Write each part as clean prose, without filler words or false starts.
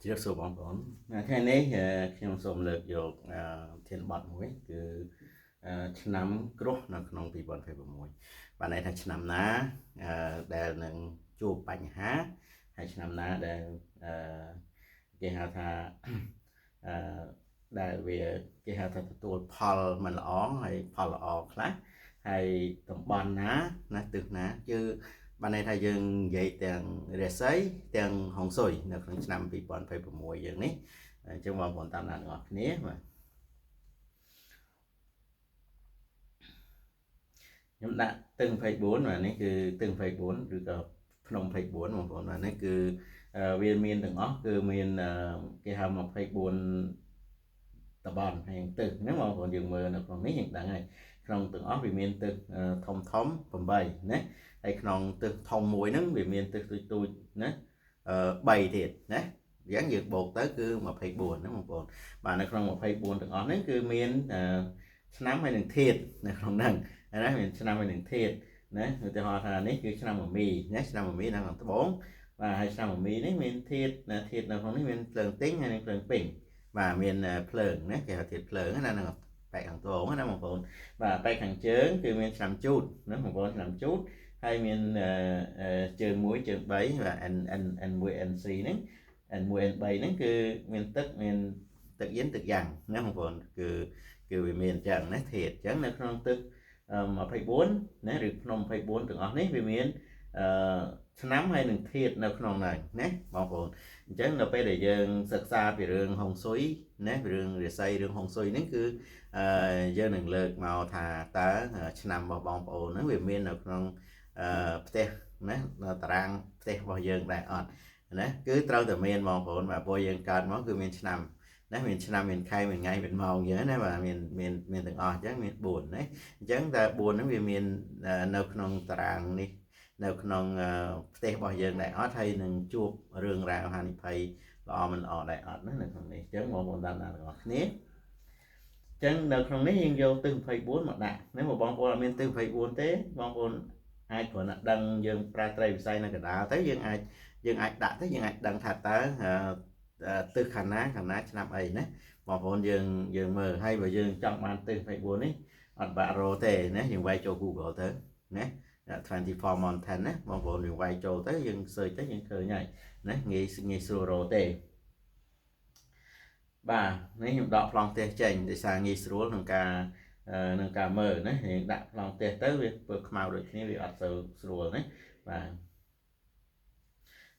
Chiếc số bóng bóng thế này khi mà số lực dục thiên bật mũi cứ năm cốt nó không bị bật phải bật mũi và này thành năm ná để nâng chụp bánh há hay năm ná để cái hạt tha để về cái hạt thaตัวพอลมันល្អហើយផលល្អខ្លះហើយតំបន់ណាណាទឹកណាគឺបានន័យថាយើងនិយាយទាំងរាសីទាំងហុងស៊ុយនៅក្នុងឆ្នាំ2026យើងនេះអញ្ចឹងបងប្អូនតាមដានទាំងអស់គ្នាបាទខ្ញុំដាក់ទឹង24បាទនេះគឺទឹង24ឬក៏ភ្នំ24បងប្អូនបាទនេះគឺវាមានទាំងអស់គឺមានគេហៅ24តំបន់ហើយទឹកហ្នឹងបងប្អូនយើងមើលនៅក្នុងនេះយើងដឹងហើយក្នុងទាំងអស់វាមានទឹកធំ8ណាហើយក្នុងទឹកធំមួយហ្នឹងវាមានទឹកទូចៗណា3ទៀតណាយ៉ាងយើងបូកទៅគឺ24ហ្នឹងបងប្អូនបាទនៅក្នុង24ទាំងអស់ហ្នឹងគឺមានឆ្នាំហើយនឹងធាតុនៅក្នុងហ្នឹងណាមានឆ្នាំហើយនឹងធាតុណាឧទាហរណ៍ថានេះគឺឆ្នាំមមីណាឆ្នាំមមីនៅក្នុងត្បូងបាទហើយឆ្នាំមមីនេះមានធាតុនៅក្នុងនេះមានភ្លើងទីងហើយនឹងភ្លើងពេញបាទមានភ្លើងណាគេហៅធាតុភ្លើងណានៅបែកខាងត្បូងណាបងប្អូនបាទបែកខាងជើងគឺមានឆ្នាំជូតណាបងប្អូនឆ្នាំជូតហើយមានជើង1ជើង3បាទ N1 NC ហ្នឹងN1 N3 ហ្នឹងគឺមានទឹកយិនទឹកយ៉ាងណាបងប្អូនគឺវាមានអញ្ចឹងណាធាតុអញ្ចឹងនៅក្នុងទឹក24ណាឬភ្នំ24ទាំងអស់នេះវាមានឆ្នាំហើយនឹងធាតុនៅក្នុងហ្នឹងណាបងប្អូនអញ្ចឹងនៅពេលដែលយើងសិក្សាពីរឿងហុងស៊ុយណាពីរឿងរាសីរឿងហុងស៊ុយហ្នឹងគឺយើងនឹងលើកមកថាតើឆ្នាំរបស់បងប្អូនហ្នឹងវាមាននៅក្នុងផ្ទះណាតារាងផ្ទះរបស់យើងដែរអត់ណាគឺត្រូវតែមានបងប្អូនបាទព្រោះយើងកើតមកគឺមានឆ្នាំណាមានឆ្នាំមានខែមានថ្ងៃមានម៉ោងអញ្ចឹងណាបាទមានទាំងអស់អញ្ចឹងមាន4ណាអញ្ចឹងតែ4ហ្នឹងវាមាននៅក្នុងតារាងនេះនៅក្នុងផ្ទះរបស់យើងដែរអត់ហើយនឹងជួបរឿងរ៉ាវហានិភ័យល្អមិនល្អដែរអត់ណានៅក្នុងនេះអញ្ចឹងបងប្អូនតាមដានទាំងអស់គ្នាអញ្ចឹងនៅក្នុងនេះយើងយកទិស24មកដាក់ណាបងប្អូនអត់មានទិស24ទេបងប្អូនអាចគ្រាន់តែដឹងយើងប្រើត្រីវិស័យនៅកណ្ដាលទៅយើងអាចដាក់ទៅយើងអាចដឹងថាតើទិសខាងណាឆ្នាំអីណាបងប្អូនយើងមើលហើយបើយើងចង់បានទិស24នេះអត់បាក់រកទេណាយើងវាយចូល Google ទៅណា24 Mountain ណាបងប្អូនយើងវាយចូលទៅយើង search ទៅយើងឃើញហើយណាងាយស្រួលរកទេបាទនេះខ្ញុំដកប្លង់ផ្ទះចេញដោយសារងាយស្រួលក្នុងការមើលណាយើងដាក់ប្លង់ផ្ទះទៅវាធ្វើខ្មៅដូចគ្នាវាអត់សូវស្រួលណាបាទ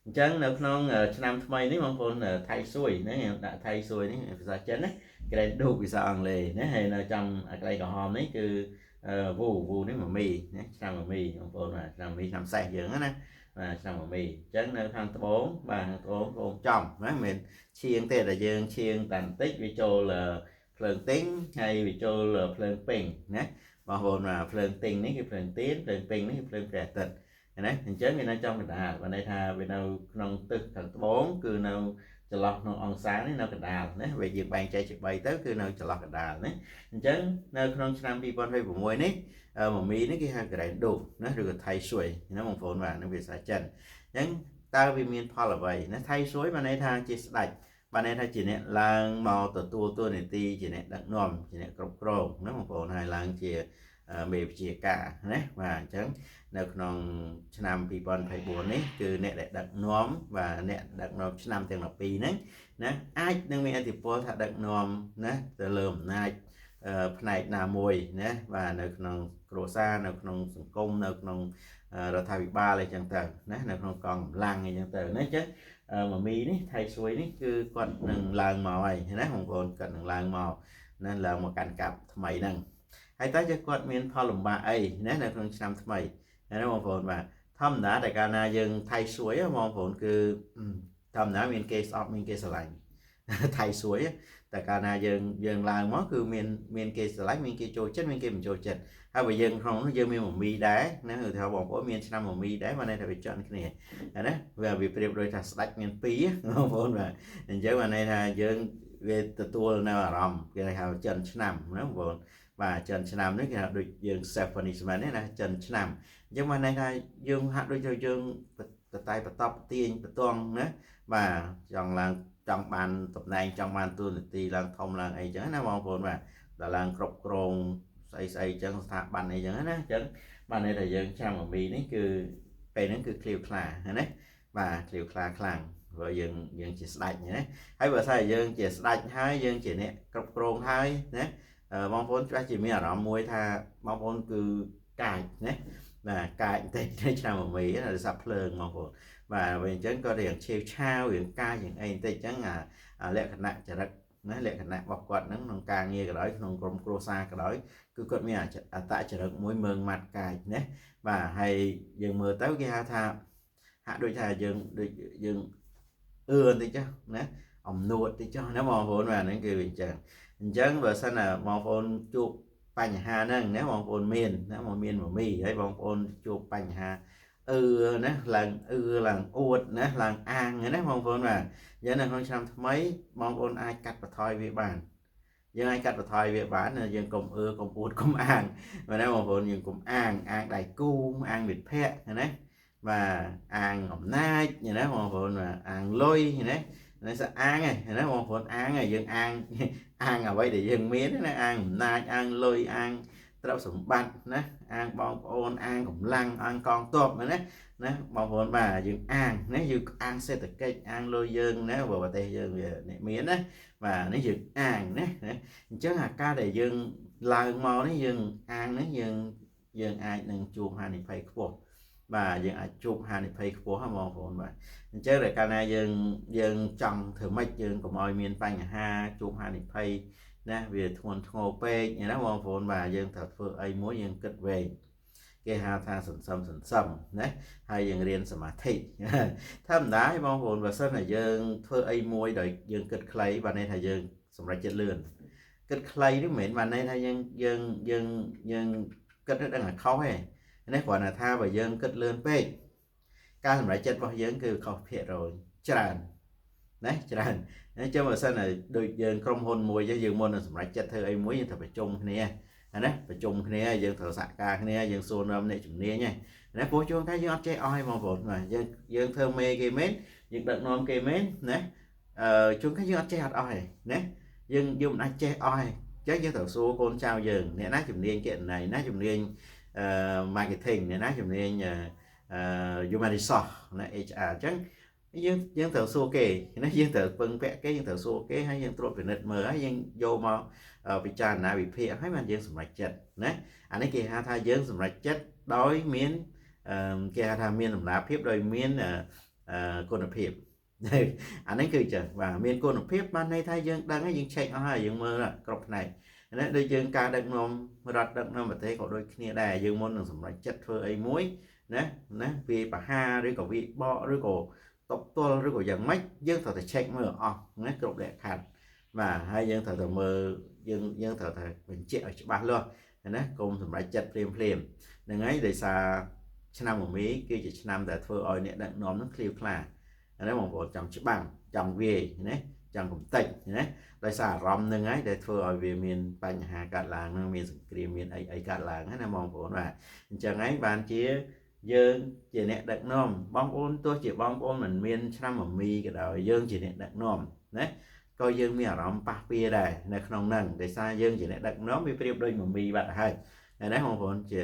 អញ្ចឹងនៅក្នុងឆ្នាំថ្មីនេះបងប្អូនថៃសួយណាខ្ញុំដាក់ថៃសួយនេះភាសាចិនណា Grade ឌូភាសាអង់គ្លេសណាហើយនៅចំកន្លែងក្រហមនេះគឺវូនេះមមីណាឆ្នាំមមីបងប្អូនបាទឆ្នាំមមីឆ្នាំសេះយើងណាបាទឆ្នាំមមីអញ្ចឹងនៅខាងត្បូងបាទខាងត្បូងចំណាមិនឈៀងទេតែយើងឈៀងតែបន្តិចវាចូលភ្លើងទីងហើយវាចូលភ្លើងពេញណាបងប្អូនបាទភ្លើងទីងនេះគឺភ្លើងទៀនភ្លើងពេញនេះគឺភ្លើងព្រះអាទិត្យណាអញ្ចឹងវានៅចំកណ្ដាលបានន័យថាវានៅក្នុងទិសខាងត្បូងគឺនៅចន្លោះក្នុងអង្សានេះនៅកណ្ដាលណាវាយើងបែងចែកជា3ទៅគឺនៅចន្លោះកណ្ដាលណាអញ្ចឹងនៅក្នុងឆ្នាំ2026នេះមមីនេះគេហៅ Grade ឌូណាឬក៏ថៃសួយណាបងប្អូនបាទនឹងភាសាចិនអញ្ចឹងតើវាមានផលអ្វីណាថៃសួយបានន័យថាជាស្ដេចបានន័យថាជាអ្នកឡើងមកទទួលតួនាទីជាអ្នកដឹកនាំជាអ្នកគ្រប់គ្រងណាបងប្អូនហើយឡើងជាមេវិជាការណាបាទអញ្ចឹងនៅក្នុងឆ្នាំ2024នេះគឺអ្នកដែលដឹកនាំvàអ្នកដឹកនាំឆ្នាំទាំង12ហ្នឹងណាអាចនឹងមានឥទ្ធិពលថាដឹកនាំណាទៅលើអំណាចផ្នែកណាមួយណាបាទនៅក្នុងគ្រួសារនៅក្នុងសង្គមនៅក្នុងរដ្ឋាភិបាលអីចឹងទៅណានៅក្នុងកងកម្លាំងអីចឹងទៅណាចឹងមមីនេះថៃសួយនេះគឺគាត់នឹងឡើងមកហើយណាបងប្អូនគាត់នឹងឡើងមកណាឡើងមកកាន់កាប់ថ្មីហ្នឹងហើយតើគាត់មានផលលំបាកអីណានៅក្នុងឆ្នាំថ្មីណាបងប្អូនបាទធម្មតាតែកាលណាយើងថៃសួយបងប្អូនគឺធម្មតាមានគេស្អប់មានគេស្រឡាញ់ថៃសួយតែកាលណាយើងឡើងមកគឺមានគេស្រឡាញ់មានគេចូលចិត្តមានគេមិនចូលចិត្តហើយបើយើងក្នុងនោះយើងមានមមីដែរណាគឺថាបងប្អូនមានឆ្នាំមមីដែរបានន័យថាវាចន់គ្នាណាវាប្រៀបដូចថាស្ដេចមាន2បងប្អូនបាទអញ្ចឹងបានន័យថាយើងវាទទួលនៅអារម្មណ៍គេហៅចិនឆ្នាំណាបងប្អូនបាទចិនឆ្នាំនេះគេហៅដូចយើង self punishment ណាចិនឆ្នាំអញ្ចឹងបានន័យថាយើងហាក់ដូចយើងបតែបតបទាញបតងណាបាទចង់ឡើង trong ban tập này trong ban tu thì là thông là ấy chứ nó mong muốn mà là cột cồn xây chân tháp ban này chứ nó chứ ban này là dân trong ở Mỹ đấy cứ về nó cứ clear khla đấy và clear khla khlang rồi dân chỉ sạch nhé hay vừa sai dân chỉ sạch hai dân chỉ nè cột cồn hai nhé mong muốn cho chị mi ở đó muối tha mong muốn cứ cài nhé là cài thì trong ở Mỹ là sập lường mong muốn và về chân có điểm chiều trao điểm ca những anh tây chẳng lệ khả năng chả đất nói lệ khả năng bọc quạt nó nông ca nghe cái đó nông công crosa cái đó cứ quật mi tại chả đất mũi mường mặt cài nhé và hay dừng mưa tới cái tha hạ đôi thà dừng ưa thì chứ nè ông nuột thì cho nó mò vốn mà nó kêu bình chẳng vừa sân là mò vốn chụp bánh hà nâng nếu mò vốn miền nếu mò miền mà mì hay mò vốn chụp bánh hà nè lần uột nè lần an nè mong vốn mà giờ này không trăm mấy mong vốn ai cắt và thôi về bàn giờ ai cắt và thôi về bán là giờ cùng cùng uột cùng an và nếu mong vốn giờ cùng an đại cu an vịt phe nè và an ngọc nai như thế mong vốn mà an lôi như thế nó sẽ an này nó mong vốn an này dân an an ở đây để dân miến nó an nai an lôi an trao sủng bắn nè an bong ôn an cũng lăng an con tôm nữa nè bong ôn bà dừng an nếu như an sẽ được cái an lôi dương nếu vừa tây dương về miến đấy và nó dừng an nè chứ là ca để dương là màu nó dừng an nó dừng ai đừng chụp hai này phải khổ và dừng ai chụp hai này phải khổ ham bong ôn vậy chứ để ca này dừng trồng thử mạch dừng của mọi miền Tây ha chụp hai này phải nè về thuần thô pe như đó mong phồn bà dân thật phơi ấy mỗi dân cất về cái hà tha sần sầm đấy hay dân riêng sầm thị thăm đá mong phồn và sân là dân phơi ấy mỗi đời dân cất clay và nên là dân sầm ra chết lươn cất clay đó mến và nên là dân cất rất là khó hay nên gọi là tha và dân cất lươn pe ca sầm ra chết bao dân cứ khó thiệt rồi tràn đấy tràn cho mà sao này đôi dân không hôn mùi cho dương môn là sầm rạch chất thơ ấy muối như thật phải chung nè đấy phải chung nè dân thợ xạ ca nè dân xôn âm này chủng nè nha đấy phố chuông cái dương chơi oi mà vốn mà dân thơ mê cây mến dân đợt non cây mến đấy chúng cái dương chơi hạt oi đấy dân dùng anh chơi oi chắc dân thợ số con trao dừng nè nát chủng nè kiện này nát chủng nè marketing nè nát chủng nè human resource này HR chắc dân thợ số kê nó dân thợ phân vẽ cái dân thợ số cái hay dân trộn về nét mờ hay dân vô mà bị tràn nào bị phê hay mà dân sầm rạch chất nè anh ấy kia ha tha dân sầm rạch chất đói miến kia ha tha miến làm lá phép đôi miến cồn hợp hiệp anh ấy cười chẳng và miến cồn hợp hiệp ban nay thay dân đang ấy dân chạy hay dân mơ là cọc này nè đôi dân ca đặng nom rạch đặng nom mà thế có đôi kia đài dân môn sầm rạch chất phơi ấy muối nè vì bà ha rồi có vị bọ rồi có tộc tôi rồi của dân mấy dân thợ check mơ nó cột đẹp hạt và hai dân thợ mơ dân thợ mình chạy ở ba luôn nó cùng thầm lại chặt phim đừng ấy để xa năm của Mỹ kia chỉ năm tại thưa ơi nè đặng nóm nó clear là nó một bộ chồng chữ bằng chồng về nhé chồng cũng tịnh nhé tại sao rom đừng ấy để thưa ơi về miền Tây Hà cả làng miền kia miền ấy cả làng nó mong bộ là chẳng ấy bạn chia dương chỉ nè đặt nom bong ôn tôi chỉ bong ôn mình miên trăm ở mi cái đầu dương chỉ nè đặt nom đấy coi dương mi ở đó pa pia đây này không nâng để xa dương chỉ nè đặt nom mi priệp đôi mà mi bạn hay này đấy không phải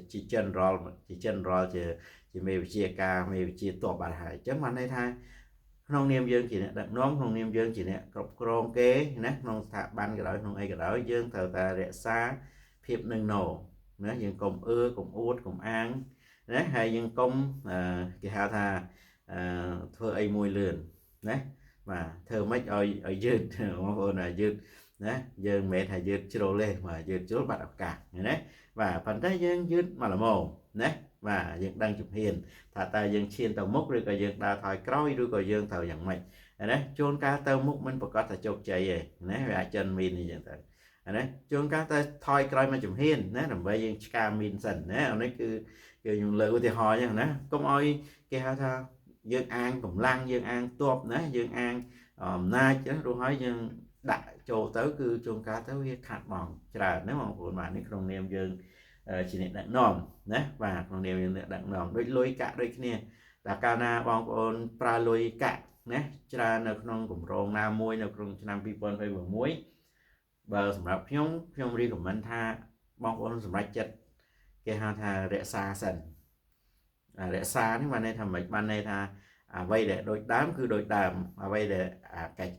chỉ chân rol chỉ mi chia ca mi chia tổ bạn hay chấm ăn đây thay không niêm dương chỉ nè đặt nom không niêm dương chỉ nè cọc cron kế nè không thả ban cái đó không ai cái đó dương thờ ta rẽ xa phiệp nâng nổ nó dân công cùng uất cùng an đấy hay dân công cái hào thà thơ ấy mùi lườn đấy mà thơ mấy ở dư là dư đấy dân mẹ thầy dư chô lê mà dư chốt bắt đọc cả đấy và phần trái dân dư mà là mồ đấy và dân đang chụp hiền thà ta dân chiên tàu mốc rồi cả dân đào thỏi cõi rồi cả dân tàu nhận mày đấy chôn ca tàu mốc mình có thể chụp chạy vậy đấy và chân mình thì dân tàu đấy chúng ta thôi coi mà chụp hiền nè làm vậy camin sần nè nó cứ dùng lời của thì hỏi nha nè công ơi cái ha tha dương an cùng lăng dương an top nè dương an nay chứ tôi hỏi dương đại châu tới cứ chúng ta tới việc khát mòn trả nếu mà của bạn ấy không niệm dương chỉ niệm đặng nòm nè và không niệm đặng nòm đôi lối cả đôi kia là cana bong ôn pra lối cả ណាច្រើននៅក្នុងគម្រោងណាមួយនៅក្នុងឆ្នាំ2021បើសម្រាប់ខ្ញុំ recommend ថាបងប្អូនសម្រេចចិត្តគេហៅថារក្សាសិនរក្សានេះបានន័យថាមិនបានន័យថាអ្វីដែលដូចដើមគឺដូចដើមអ្វីដែល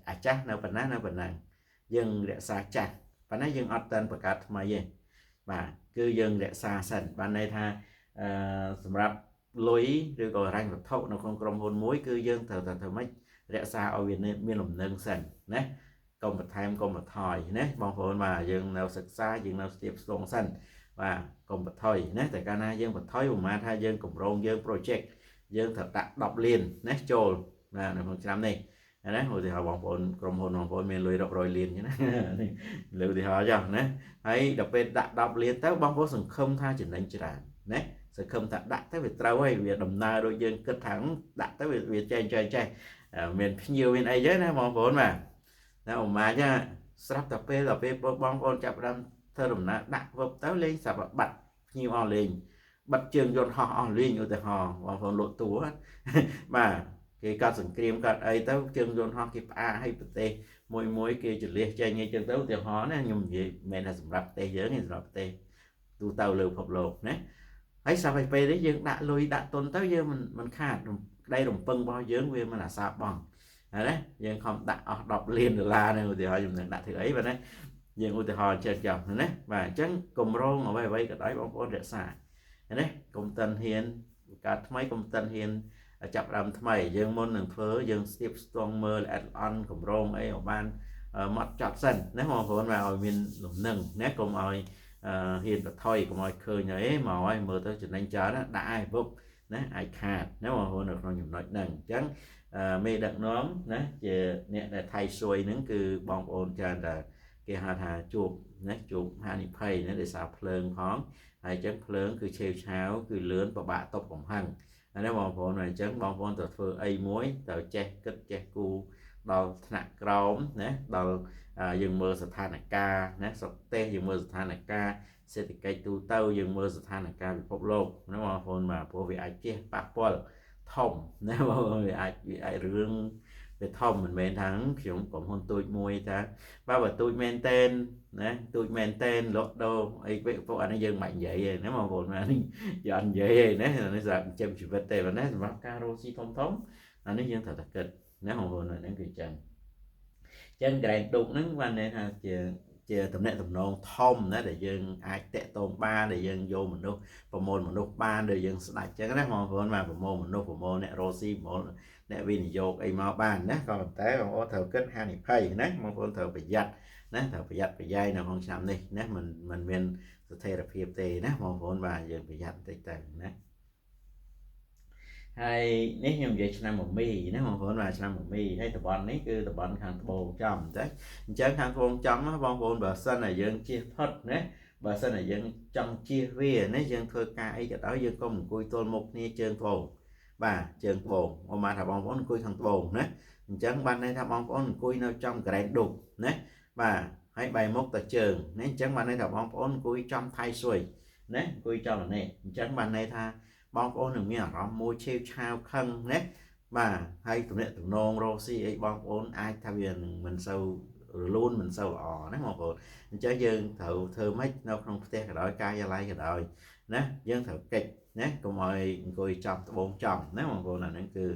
អាចាស់នៅប៉ុណ្ណានៅប៉ុណ្ណឹងយើងរក្សាចាស់ប៉ុន្តែយើងអត់ទាន់បង្កើតថ្មីទេបាទគឺយើងរក្សាសិនបានន័យថាសម្រាប់លុយឬក៏រញ្ញវត្ថុនៅក្នុងក្រុមហ៊ុនមួយគឺយើងត្រូវតែធ្វើម៉េចរក្សាឲ្យវាមានលំនឹងសិនណាកុំបន្ថែមកុំបន្ថយណាបងប្អូនបាទយើងនៅសិក្សាយើងនៅស្ទាបស្ទងសិនបាទកុំបន្ថយណាតែកាលណាយើងបន្ថយប្រហែលថាយើងកម្រងយើង project យើងត្រូវដាក់10លានណាចូលបាទនៅក្នុងឆ្នាំនេះណាឧទាហរណ៍បងប្អូនក្រុមហ៊ុនបងប្អូនមានលុយរាប់រយលានអញ្ចឹងណាលើឧទាហរណ៍ចុះណាហើយដល់ពេលដាក់10លានទៅបងប្អូនសង្ឃឹមថាចំណេញច្រើនណាសង្ឃឹមថាដាក់ទៅវាត្រូវហើយវាដំណើរដូចយើងគិតថាដាក់ទៅវាចេះមានភ្ញៀវមានអីចឹងណាបងប្អូនបាទណាឧមាចាស្រាប់តែពេលបងប្អូនចាប់ផ្ដើមធ្វើដំណើរដាក់វឹបទៅលេងស្រាប់បាត់ភ្ញៀវអស់លេងបាត់ជើងយន្តហោះអស់លេងឧទាហរណ៍បងប្អូនលក់តួបាទគេកាត់សង្គ្រាមកាត់អីទៅជើងយន្តហោះគេផ្អាកឲ្យប្រទេសមួយគេចលះចេញអីចឹងទៅឧទាហរណ៍ណាខ្ញុំនិយាយមិនមែនថាសម្រាប់ប្រទេសយើងទេសម្រាប់ប្រទេសទូទៅលើពិភពលោកណាហើយស្រាប់តែពេលនេះយើងដាក់លុយដាក់ទុនទៅយើងមិនខាតក្តីរំពឹងរបស់យើងវាមិនអាសាបង់ណាយើងខំដាក់អស់10លានដុល្លារនេះឧទាហរណ៍ខ្ញុំនឹងដាក់ធ្វើអីបាទណាយើងឧទាហរណ៍ចេះចង់ណាបាទអញ្ចឹងគម្រោងអ្វីក៏ដោយបងប្អូនរក្សាណាកុំតិនហ៊ានកើតថ្មីកុំតិនហ៊ានចាប់ដើមថ្មីយើងមុននឹងធ្វើយើងស្ទាបស្ទង់មើលល្អិតល្អន់គម្រោងអីឲ្យបានម៉ត់ចត់សិនណាបងប្អូនមកឲ្យមានលំនឹងណាកុំឲ្យហ៊ានបន្ថយកុំឲ្យឃើញអីមកឲ្យមើលទៅចំណេញច្រើនណាដាក់ឲ្យពុកណាអាចខាតណាបងប្អូននៅក្នុងចំណុចហ្នឹងអញ្ចឹងមេដឹកនាំណាជាអ្នកដែលថៃសួយហ្នឹងគឺបងប្អូនច្រើនតែគេហៅថាជួបណាជួបហានិភ័យណាដោយសារភ្លើងផងហើយអញ្ចឹងភ្លើងគឺឆេវឆាវគឺលឿនពិបាកតបកំហឹងណាបងប្អូនអញ្ចឹងបងប្អូនត្រូវធ្វើអីមួយត្រូវចេះគិតចេះគូដល់ថ្នាក់ក្រោមណាដល់យើងមើលស្ថានភាពណាស្រុកទេសយើងមើលស្ថានភាពសេដ្ឋកិច្ចទូទៅយើងមើលស្ថានភាពពិភពលោកណាបងប្អូនបាទព្រោះវាអាចជះប៉ះពាល់ធំណាបងប្អូនវាអាចរឿងវាធំមិនមែនថាខ្ញុំក្រុមហ៊ុនទូចមួយថាបើទូចមែនតែនណាទូចមែនតែនលក់ដូរអីពួកអានេះយើងមិននិយាយទេណាបងប្អូនអានេះយើងអត់និយាយទេណានេះសម្រាប់ចិញ្ចឹមជីវិតទេប៉ុន្តែសម្រាប់ការរកស៊ីធំអានេះយើងត្រូវតែគិតណាបងប្អូនហ្នឹងគឺចឹងក្រែងឌុកហ្នឹងបានន័យថាជាតំណែងតំណងធំណាដែលយើងអាចតាក់ទងបានដែលយើងយកមនុស្សប្រមូលមនុស្សបានដែលយើងស្ដាច់ចឹងណាបងប្អូនមកប្រមូលមនុស្សប្រមូលអ្នករស់ស៊ីប្រមូលអ្នកវិនិយោគអីមកបានណាក៏ប៉ុន្តែបងប្អូនត្រូវគិតហានិភ័យណាបងប្អូនត្រូវប្រយ័ត្នណាត្រូវប្រយ័ត្នប្រយែងនៅក្នុងឆ្នាំនេះណាមិនមានស្ថិរភាពទេណាបងប្អូនបាទយើងប្រយ័ត្នបន្តិចទៅណាហើយនេះខ្ញុំនិយាយឆ្នាំមមីណាបងប្អូនបាទឆ្នាំមមីហើយតំបន់នេះគឺតំបន់ខាងត្បូងចំតែអញ្ចឹងខាងត្បូងចំបងប្អូនបើសិនតែយើងជៀសផុតណាបើសិនតែយើងចង់ជៀសវាណាយើងធ្វើការអីក៏ដោយយើងកុំអង្គុយទល់មុខគ្នាជើងត្បូងបាទជើងត្បូងមកមកថាបងប្អូនអង្គុយខាងត្បូងណាអញ្ចឹងបានន័យថាបងប្អូនអង្គុយនៅចំក្រែងឌុកណាបាទហើយបែរមុខទៅជើងណាអញ្ចឹងបានន័យថាបងប្អូនអង្គុយចំថៃស៊ុយណាអង្គុយចំនេះអញ្ចឹងបានន័យថាបងប្អូននឹងមានអារម្មណ៍មួយឆេវឆាវខឹងណាបាទហើយទំនាក់ទំនងរកស៊ីអីបងប្អូនអាចថាវានឹងមិនសូវរលូនមិនសូវល្អណាបងប្អូនអញ្ចឹងយើងត្រូវធ្វើម៉េចនៅក្នុងផ្ទះក៏ដោយការិយាល័យក៏ដោយណាយើងត្រូវកិច្ចណាកុំឲ្យអង្គុយចំត្បូងចំណាបងប្អូនអាហ្នឹងគឺ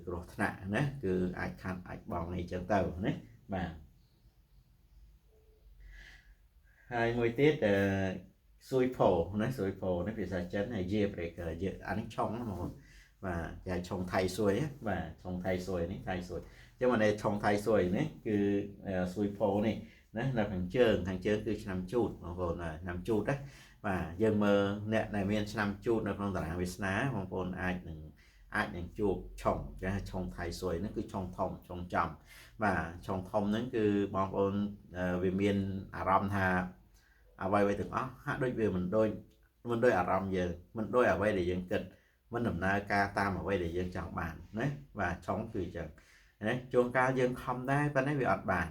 គ្រោះថ្នាក់ណាគឺអាចខាត់អាចបងអីចឹងទៅណាបាទហើយមួយទៀតស៊ុយផោណាស៊ុយផោនេះភាសាចិនហើយជាប្រេកអានេះឆុងណាបងបាទគេឆុងថៃស៊ុយបាទឆុងថៃស៊ុយនេះថៃស៊ុយចឹងមកនេះឆុងថៃស៊ុយនេះគឺស៊ុយផោនេះណានៅខាងជើងគឺឆ្នាំជូតបងប្អូនឆ្នាំជូតណាបាទយើងមើលអ្នកដែលមានឆ្នាំជូតនៅក្នុងតារាងវាសនាបងប្អូនអាចនឹងជួបឆុងគេហៅឆុងថៃស៊ុយនេះគឺឆុងធំឆុងចំបាទឆុងធំហ្នឹងគឺបងប្អូនវាមានអារម្មណ៍ថាអ្វីទាំងអស់ហាក់ដូចវាមិនដូចអារម្មណ៍យើងមិនដូចអ្វីដែលយើងគិតមិនដំណើរការតាមអ្វីដែលយើងចង់បានណាបាទឆុងគឺអញ្ចឹងណាជួនកាលយើងខំដែរប៉ុន្តែវាអត់បាន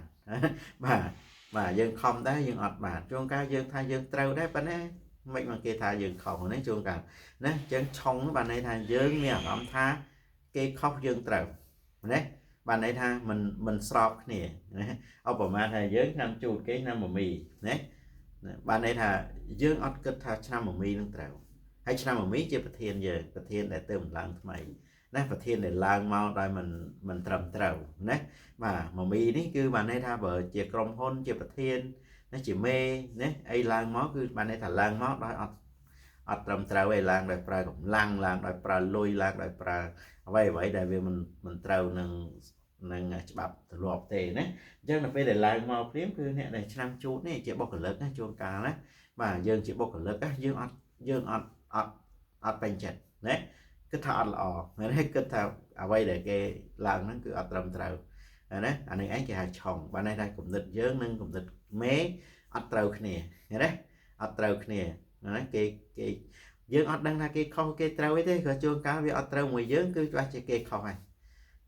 បាទយើងខំដែរយើងអត់បានជួនកាលយើងថាយើងត្រូវដែរប៉ុន្តែមិនមកគេថាយើងខុសណាជួនកាលណាអញ្ចឹងឆុងបានន័យថាយើងមានអារម្មណ៍ថាគេខុសយើងត្រូវ ណាបានន័យថាមិនស្របគ្នាណាឧបមាថាយើងឆ្នាំជូតគេឆ្នាំមមីណាបានន័យថាយើងអត់គិតថាឆ្នាំមមីនឹងត្រូវហើយឆ្នាំមមីជាប្រធានយើងប្រធានដែលទៅឡើងថ្មីណាប្រធានដែលឡើងមកដោយមិនត្រឹមត្រូវណាបាទមមីនេះគឺបានន័យថាបើជាក្រុមហ៊ុនជាប្រធានណាជាមេណាអីឡើងមកគឺបានន័យថាឡើងមកដោយអត់ត្រឹមត្រូវឯឡើងដោយប្រើកម្លាំងឡើងដោយប្រើលុយឡើងដោយប្រើអ្វីដែលវាមិនត្រូវនឹងច្បាប់ទម្លាប់ទេណាអញ្ចឹងដល់ពេលដែលឡើងមកព្រាមគឺអ្នកដែលឆ្នាំជូតនេះជាបុគ្គលិកណាជួនកាលណាបាទយើងជាបុគ្គលិកណាយើងអត់ពេញចិត្តណាគិតថាអត់ល្អណាគិតថាអ្វីដែលគេឡើងហ្នឹងគឺអត់ត្រឹមត្រូវណាអានេះឯងគេហៅឆុងបានន័យថាគំនិតយើងនិងគំនិតមេអត់ត្រូវគ្នាណាអត់ត្រូវគ្នាណាគេយើងអត់ដឹងថាគេខុសគេត្រូវអីទេក៏ជួនកាលវាអត់ត្រូវមួយយើងគឺច្បាស់ជាគេខុសហើយ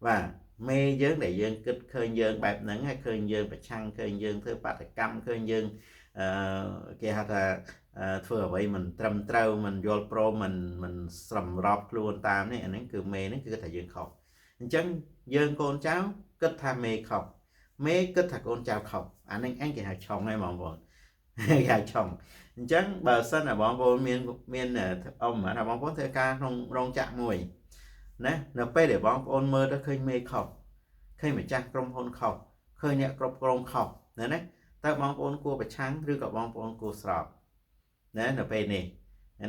បាទមេយើងដែលយើងគិតឃើញយើងបែបហ្នឹងហើយឃើញយើងប្រឆាំងឃើញយើងធ្វើបាតកម្មឃើញយើងគេហៅថាធ្វើអ្វីមិនត្រឹមត្រូវមិនយល់ព្រមមិនសម្របខ្លួនតាមនេះអាហ្នឹងគឺមេហ្នឹងគឺថាយើងខុសអញ្ចឹងយើងកូនចៅគិតថាមេខុសមេគិតថាកូនចៅខុសអាហ្នឹងឯងគេហៅឆុងហើយបងប្អូនគេហៅឆុងអញ្ចឹងបើសិនណាបងប្អូនមានអមថាបងប្អូនធ្វើការក្នុងរោងចក្រមួយណានៅពេលដែលបងប្អូនមើលទៅឃើញមេខុសឃើញម្ចាស់ក្រុមហ៊ុនខុសឃើញអ្នកគ្រប់គ្រងខុសណាតើបងប្អូនគួរប្រឆាំងឬក៏បងប្អូនគួរស្របណានៅពេលនេះ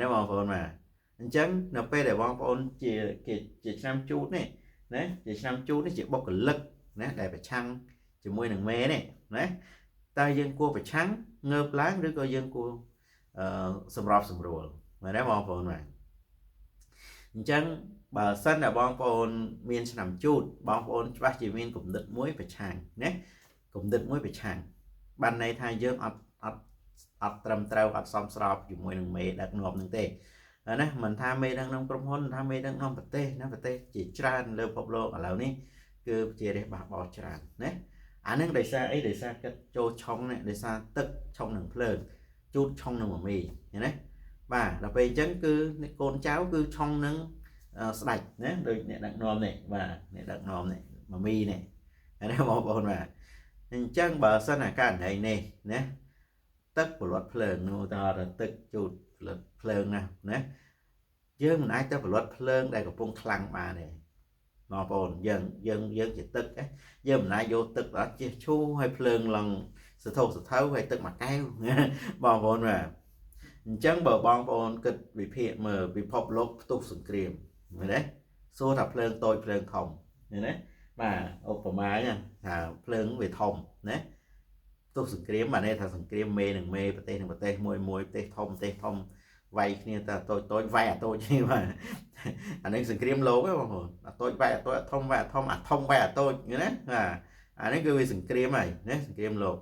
ណាបងប្អូនបាទអញ្ចឹងនៅពេលដែលបងប្អូនជាឆ្នាំជូតនេះណាជាឆ្នាំជូតនេះជាបុគ្គលិកណាដែលប្រឆាំងជាមួយនឹងមេនេះណាតើយើងគួរប្រឆាំងងើបឡើងឬក៏យើងគួរសម្របសម្រួលមែនទេបងប្អូនបាទអញ្ចឹងបើសិនតែបងប្អូនមានឆ្នាំជូតបងប្អូនច្បាស់ជាមានគំនិតមួយប្រឆាំងណាគំនិតមួយប្រឆាំងបានន័យថាយើងអត់ត្រឹមត្រូវអត់សមស្របជាមួយនឹងមេដឹកនាំនឹងទេណាមិនថាមេដឹកនាំក្រុមហ៊ុនថាមេដឹកនាំប្រទេសណាប្រទេសជាច្រើនលើពិភពលោកឥឡូវនេះគឺជារះបះបោច្រើនណាអានឹងដោយសារអីដោយសារគិតចូលឆុងនេះដោយសារទឹកឆុងនឹងភ្លើងជូតឆុងនឹងមមីណាបាទដល់ពេលអញ្ចឹងគឺកូនចៅគឺឆុងនឹងស្ដាច់ណាដូចអ្នកដឹកនាំនេះបាទអ្នកដឹកនាំនេះមមីនេះណាបងប្អូនបាទអញ្ចឹងបើសិនអាករណីនេះណាទឹកពលរដ្ឋភ្លើងនោះតើទឹកជូតពលរដ្ឋភ្លើងណាយើងមិនអាចទៅពលរដ្ឋភ្លើងដែលកំពុងខ្លាំងបានទេបងប្អូនយើងជាទឹកយើងមិនអាចយកទឹកអត់ចេះឈូឲ្យភ្លើងឡើងសថោសថៅឲ្យទឹកមួយកែវបងប្អូនបាទអញ្ចឹងបើបងប្អូនគិតវិភាគមើលពិភពលោកផ្ទុះសង្គ្រាមឃើញទេសួរថាភ្លើងតូចភ្លើងធំឃើញទេបាទឧបមាថាភ្លើងវាធំណាផ្ទុះសង្គ្រាមបានន័យថាសង្គ្រាមមេនឹងមេប្រទេសនឹងប្រទេសមួយប្រទេសធំវាយគ្នាតែតូចវាយអាតូចនេះបាទអានេះសង្គ្រាមលោកហ្នឹងបងប្អូនអាតូចវាយអាតូចអាធំវាយអាធំអាធំវាយអាតូចណាបាទអានេះគឺវាសង្គ្រាមហើយណាសង្គ្រាមលោក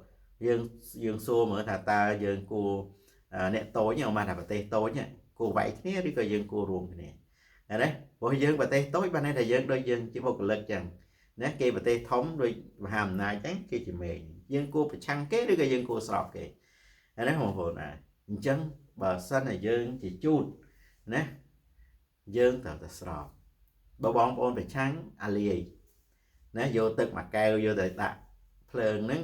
យើងសួរមើលថាតើយើងគួរអ្នកតូចមកថាប្រទេសតូចគួរវាយគ្នាឬក៏យើងគួររួមគ្នាណាព្រោះយើងប្រទេសតូចបានន័យថាយើងដូចយើងជាបុគ្គលិកចឹងណាគេប្រទេសធំដូចមហាអំណាចចឹងគេជាមេយើងគួរប្រឆាំងគេឬក៏យើងគួរស្របគេណាបងប្អូនអញ្ចឹងបើសិនតែយើងជាជូតណាយើងត្រូវតែស្របបើបងប្អូនប្រឆាំងអាលាយណាយកទឹកមួយកែវយកទៅដាក់ភ្លើងហ្នឹង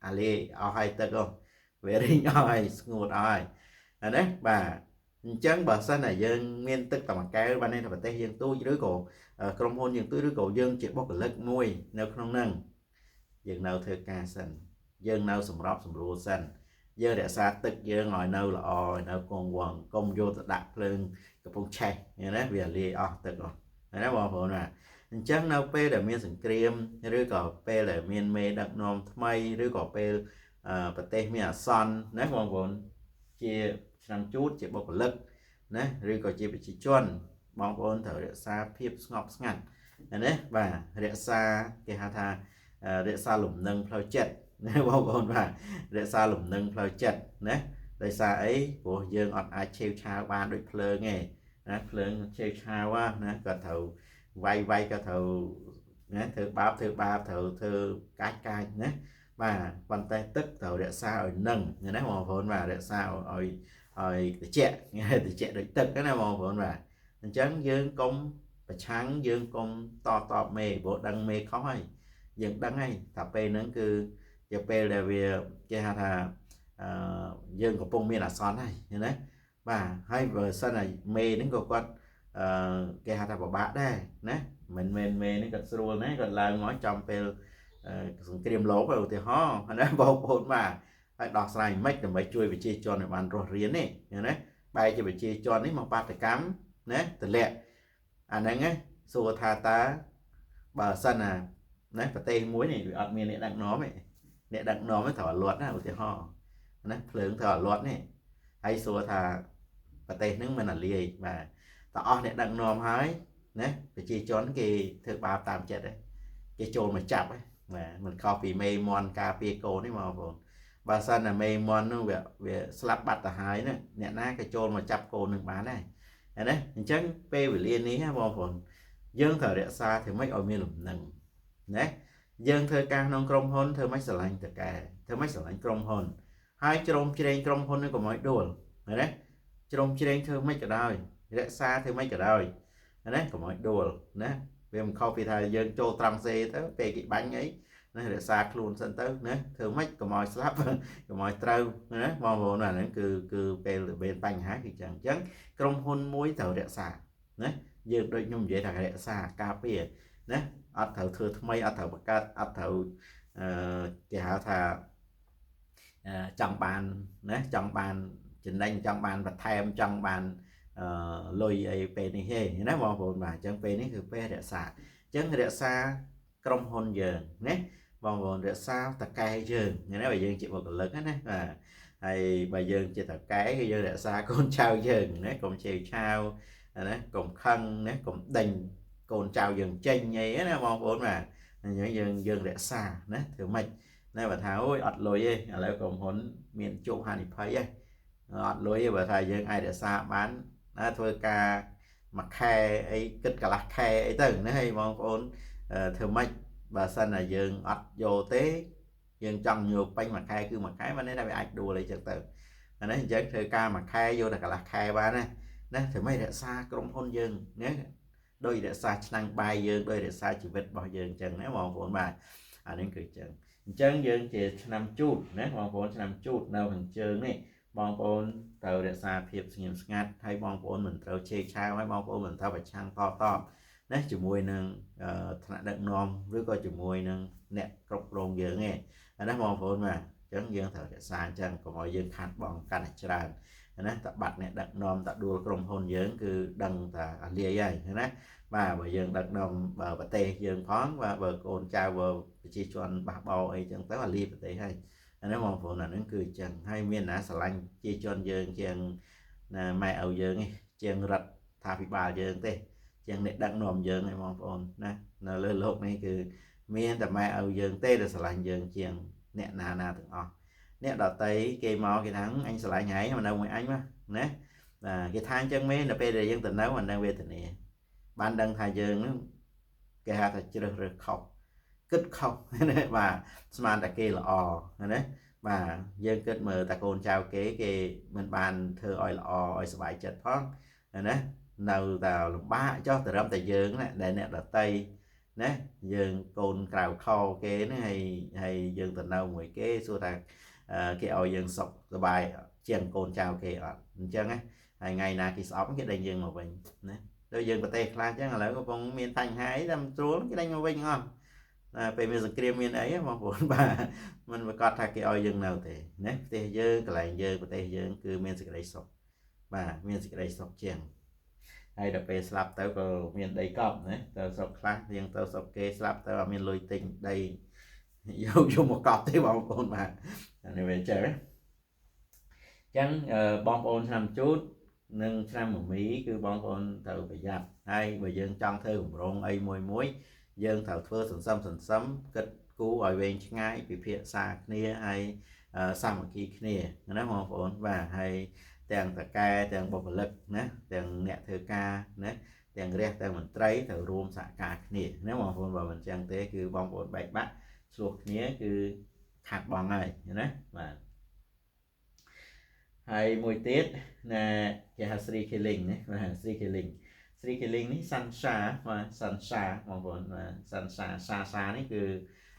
អាលាយអស់ហើយទឹកវារីងអស់ហើយស្ងួតអស់ហើយណាបាទអញ្ចឹងបើសិនតែយើងមានទឹកតែមួយកែវបានន័យថាប្រទេសយើងទូចឬក៏ក្រុមហ៊ុនយើងទូចឬក៏យើងជាបុគ្គលិកមួយនៅក្នុងហ្នឹងយើងនៅធ្វើការសិនយើងនៅសម្របសម្រួលសិនយើងរក្សាទឹកយើងឲ្យនៅល្អឲ្យនៅគង់វង្សកុំយកទៅដាក់ភ្លើងកំពុងឆេះណាវាលាយអស់ទឹកណាបងប្អូនណាអញ្ចឹងនៅពេលដែលមានសង្គ្រាមឬក៏ពេលដែលមានមេដឹកនាំថ្មីឬក៏ពេលប្រទេសមានអាសន្នណាបងប្អូនជាឆ្នាំជូតជាបុគ្គលិកណាឬក៏ជាប្រជាជនបងប្អូនត្រូវរក្សាភាពស្ងប់ស្ងាត់ណាបាទរក្សាគេហៅថារក្សាលំនឹងផ្លូវចិត្តណាបងប្អូនបាទរក្សាលំនឹងផ្លូវចិត្តណាដោយសារអីព្រោះយើងអត់អាចឆេវឆាវបានដូចភ្លើងទេណាភ្លើងឆេវឆាវណាក៏ត្រូវវាយក៏ត្រូវណាធ្វើបាបត្រូវធ្វើកាចណាបាទប៉ុន្តែទឹកត្រូវរក្សាឲ្យនឹងណាបងប្អូនបាទរក្សាឲ្យត្រជាក់ដូចទឹកណាបងប្អូនបាទអញ្ចឹងយើងកុំប្រ ប្រឆាំងយើងកុំតបមេព្រោះដឹងមេខុសហើយយើងដឹងហើយថាពេលហ្នឹងគឺជាពេលដែលវាគេហៅថាយើងកំពុងមានអាសន្នហើយឃើញទេបាទហើយបើសិនតែមេហ្នឹងក៏គាត់គេហៅថាពិបាកដែរណាមិនមែនមេនេះគាត់ស្រួលណាគាត់ឡើងមកចំពេលសង្គ្រាមលោកឧទាហរណ៍ណាបងប្អូនបាទហើយដោះស្រាយមិនដើម្បីជួយប្រជាជនឲ្យបានរស់រាននេះឃើញទេបែរជាប្រជាជននេះមកបាតកម្មណាទម្លាក់អាហ្នឹងណាសួរថាតើបើសិនណាប្រទេសមួយនេះវាអត់មានអ្នកដឹកនាំទេអ្នកដឹកនាំត្រូវឲ្យលាត់ណាឧទាហរណ៍ណាភ្លើងត្រូវឲ្យលាត់នេះហើយសួរថាប្រទេសហ្នឹងមិនអាលាយបាទតើអស់អ្នកដឹកនាំហើយណាប្រជាជនគេធ្វើបាបតាមចិត្តទេគេចូលមកចាប់ហ្នឹងបាទមិនខុសពីមេមន់ការពារកូននេះបងប្អូនបើសិនតែមេមន់នោះវាស្លាប់បាត់ទៅហើយណាអ្នកណាក៏ចូលមកចាប់កូននឹងបានដែរណាអញ្ចឹងពេលវេលានេះបងប្អូនយើងត្រូវរក្សាធ្វើម៉េចឲ្យមានលំនឹងណាយើងធ្វើការក្នុងក្រុមហ៊ុនធ្វើម៉េចស្រឡាញ់តកែធ្វើម៉េចស្រឡាញ់ក្រុមហ៊ុនហើយជ្រោមជ្រែងក្រុមហ៊ុននឹងកុំឲ្យដួលណាជ្រោមជ្រែងធ្វើម៉េចក៏ដោយរក្សាធ្វើម៉េចក៏ដោយណាកុំឲ្យដួលណាវាមិនខុសពីថាយើងចូលត្រង់សេទៅពេលគេបាញ់អីណារក្សាខ្លួនសិនទៅណាធ្វើម៉េចកុំឲ្យស្លាប់កុំឲ្យត្រូវណាបងប្អូនអាហ្នឹងគឺពេលមានបញ្ហាគឺចឹងអញ្ចឹងក្រុមហ៊ុនមួយត្រូវរក្សាណាយើងដូចខ្ញុំនិយាយថារក្សាការពារណាអត់ត្រូវធ្វើថ្មីអត់ត្រូវបង្កើតអត់ត្រូវគេហៅថាចង់បានណាចង់បានចំណេញចង់បានបន្ថែមចង់បានលុយអីពេលនេះទេណាបងប្អូនបាទអញ្ចឹងពេលនេះគឺពេលរក្សាអញ្ចឹងរក្សាក្រុមហ៊ុនយើងណាបងប្អូនរក្សាតកែយើងណាបើយើងជាបុគ្គលិកណាបាទហើយបើយើងជាតកែគឺយើងរក្សាកូនចៅយើងណាកុំជេរឆាវណាកុំខឹងណាកុំដេញកូនចៅយើងចេញអីណាបងប្អូនបាទអញ្ចឹងយើងរក្សាណាធ្វើម៉េចណាបើថាអូយអត់លុយទេឥឡូវក្រុមហ៊ុនមានជួបហានិភ័យទេអត់លុយទេបើថាយើងអាចរក្សាបានណាធ្វើការមួយខែអីគិតកន្លះខែអីទៅណាហើយបងប្អូនធ្វើម៉េចបើសិនតែយើងអត់យកទេយើងចង់យកពេញមួយខែគឺមួយខែមិនន័យថាវាអាចដួលអីចឹងទៅអានេះអញ្ចឹងធ្វើការមួយខែយកតែកន្លះខែបានណាធ្វើម៉េចរក្សាក្រុមហ៊ុនយើងណាដោយរក្សាឆ្នាំងបាយយើងដោយរក្សាជីវិតរបស់យើងចឹងណាបងប្អូនបាទអានេះគឺចឹងអញ្ចឹងយើងជាឆ្នាំជូតណាបងប្អូនឆ្នាំជូតនៅខាងជើងនេះបងប្អូនត្រូវរក្សាភាពស្ងៀមស្ងាត់ហើយបងប្អូនមិនត្រូវឆេកឆាវហើយបងប្អូនមិនត្រូវប្រឆាំងតណាជាមួយនឹងថ្នាក់ដឹកនាំឬក៏ជាមួយនឹងអ្នកគ្រប់គ្រងយើងឯងណាបងប្អូនបាទអញ្ចឹងយើងត្រូវរក្សាអញ្ចឹងកុំឲ្យយើងខាត់បងកាន់តែច្រើនណាតបាត់អ្នកដឹកនាំតដួលក្រុមហ៊ុនយើងគឺដឹងថាអាលាយហើយណាបាទបើយើងដឹកនាំប្រទេសយើងផងបាទបើកូនចៅប្រជាជនបះបោអីចឹងទៅអាលាយប្រទេសហើយអានេះបងប្អូនអានឹងគឺចឹងហើយមានណាស្រឡាញ់ប្រជាជនយើងជាងណាម៉ែឪយើងឯងជាងរដ្ឋាភិបាលយើងទេជាងអ្នកដឹកនាំយើងឯងបងប្អូនណានៅលើโลกនេះគឺមានតែម៉ែឪយើងទេដែលស្រឡាញ់យើងជាងអ្នកណាទាំងអស់អ្នកដតីគេមកគេថាអញស្រឡាញ់ហើយមកនៅមួយអញមកណាគេថាអញ្ចឹងមែនដល់ពេលដែលយើងទៅនៅអានឹងវេទនាបានដឹងថាយើងនឹងគេហៅថាជ្រើសរើសខុសគិតខុសណាបាទស្មានតែគេល្អណាបាទយើងគិតមើលតែកូនចៅគេមិនបានធ្វើឲ្យល្អឲ្យសុបាយចិត្តផងណានៅតែលំបាកចុះតែរំតែយើងណាដែលអ្នកដតីណាយើងកូនក្រៅខគេណាហើយយើងទៅនៅមួយគេសួរថាគេឲ្យយើងសុខសប្បាយជាងកូនចៅគេអត់អញ្ចឹងណាហើយថ្ងៃណាគេស្អប់គេដេញយើងមកវិញណាដូចយើងប្រទេសខ្លះអញ្ចឹងឥឡូវកំពុងមានបញ្ហាអីតែមិនស្រួលគេដេញមកវិញអស់ពេលមានសង្គ្រាមមានអីបងប្អូនបាទមិនប្រកាសថាគេឲ្យយើងនៅទេណាប្រទេសយើងកន្លែងយើងប្រទេសយើងគឺមានសេចក្តីសុខបាទមានសេចក្តីសុខជាងហើយដល់ពេលស្លាប់ទៅក៏មានដីកប់ណាទៅស្រុកខ្លះយើងទៅស្រុកគេស្លាប់ទៅអត់មានលុយទិញដីយកមកកប់ទេបងប្អូនបាទនេះវាចេះចឹងបងប្អូនឆ្នាំជូតនិងឆ្នាំមមីគឺបងប្អូនត្រូវប្រយ័ត្នហើយបើយើងចង់ធ្វើកម្រងអីមួយយើងត្រូវធ្វើសន្សំគិតគូឲ្យវែងឆ្ងាយពិភាក្សាគ្នាហើយសាមគ្គីគ្នាណាបងប្អូនបាទហើយទាំងតកែទាំងបុគ្គលិកណាទាំងអ្នកធ្វើការណាទាំងរះទាំងមន្ត្រីត្រូវរួមសហការគ្នាណាបងប្អូនបើមិនចឹងទេគឺបងប្អូនបែកបាក់ឆ្លោះគ្នាគឺខាត់បងហើយណាបាទហើយមួយទៀតណាគេហៅ Street Killing ណាបាទ Street Sri Killing នេះសាន់សាបាទសាន់សាបងប្អូនបាទសាន់សានេះគឺ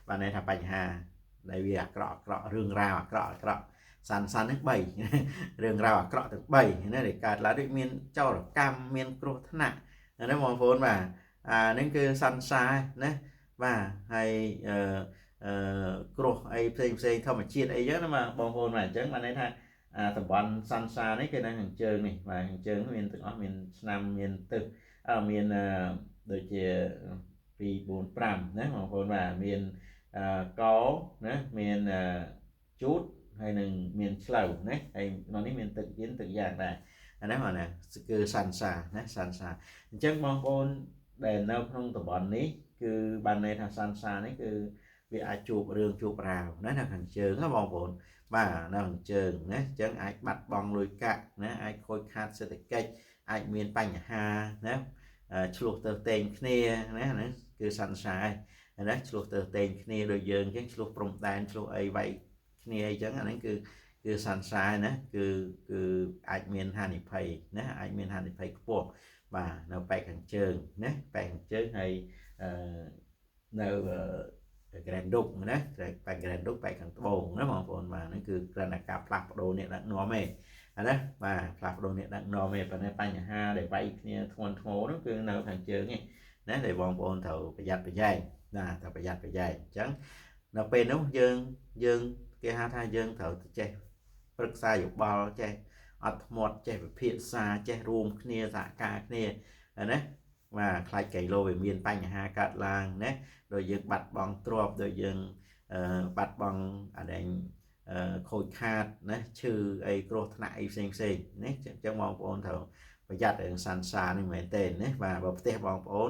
បានន័យថាបញ្ហាដែលវាអាក្រក់រឿងរ៉ាវអាក្រក់សាន់នេះ3រឿងរ៉ាវអាក្រក់ទាំង3ណាដែលកើតឡើងដូចមានចោរកម្មមានគ្រោះថ្នាក់ណាបងប្អូនបាទនេះគឺសាន់សាណាបាទហើយគ្រោះអីផ្សេងធម្មជាតិអីចឹងណាបងប្អូនបាទអញ្ចឹងបានន័យថាតំបន់សាន់សានេះគឺនៅខាងជើងនេះបាទខាងជើងមានទាំងអស់មានឆ្នាំមានទឹកមានដូចជា2 4 5ណាបងប្អូនបាទមានកណាមានជូតហើយនឹងមានឆ្លៅណាហើយក្នុងនេះមានទឹកយានទឹកយ៉ាងដែរអានេះណាគឺសាន់សាណាសាន់សាអញ្ចឹងបងប្អូនដែលនៅក្នុងតំបន់នេះគឺបានន័យថាសាន់សានេះគឺវាអាចជួបរឿងជួបរាវណានៅខាងជើងណាបងប្អូនបាទនៅខាងជើងណាអញ្ចឹងអាចបាត់បង់លុយកាក់ណាអាចខូចខាតសេដ្ឋកិច្ចអាចមានបញ្ហាណាឆ្លោះទៅតេងគ្នាណាគឺសាន់សាណាឆ្លោះទៅតេងគ្នាដូចយើងអញ្ចឹងឆ្លោះព្រំដែនឆ្លោះអីវាយគ្នាអញ្ចឹងអានេះគឺសាន់សាណាគឺអាចមានហានិភ័យណាអាចមានហានិភ័យខ្ពស់បាទនៅប៉ែកខាងជើងណាប៉ែកខាងជើងហើយនៅ Grand Duke ណាប៉ែក Grand Duke ប៉ែកខាងត្បូងណាបងប្អូនបាទហ្នឹងគឺគ្រាន់តែការផ្លាស់ប្ដូរអ្នកដឹកនាំទេណាបាទផ្លាស់ប្ដូរអ្នកដឹកនាំទេប៉ុន្តែបញ្ហាដែលវាយគ្នាធ្ងន់ធ្ងរនោះគឺនៅខាងជើងនេះណាដែលបងប្អូនត្រូវប្រយ័ត្នប្រយែងណាត្រូវប្រយ័ត្នប្រយែងអញ្ចឹងនៅពេលនោះយើងគេហៅថាយើងត្រូវចេះប្រឹក្សាយោបល់ចេះអត់ធ្មត់ចេះវិភាសាចេះរួមគ្នាសហការគ្នាណាបាទខ្លាចកីឡូវាមានបញ្ហាកើតឡើងណាដោយយើងបាត់បង់ទ្រព្យដោយយើងបាត់បង់អាដែងខូចខាតណាឈឺអីគ្រោះថ្នាក់អីផ្សេងណាអញ្ចឹងបងប្អូនត្រូវប្រយ័ត្នរឿងសាន់សានេះមែនទេណាបាទបើផ្ទះបងប្អូន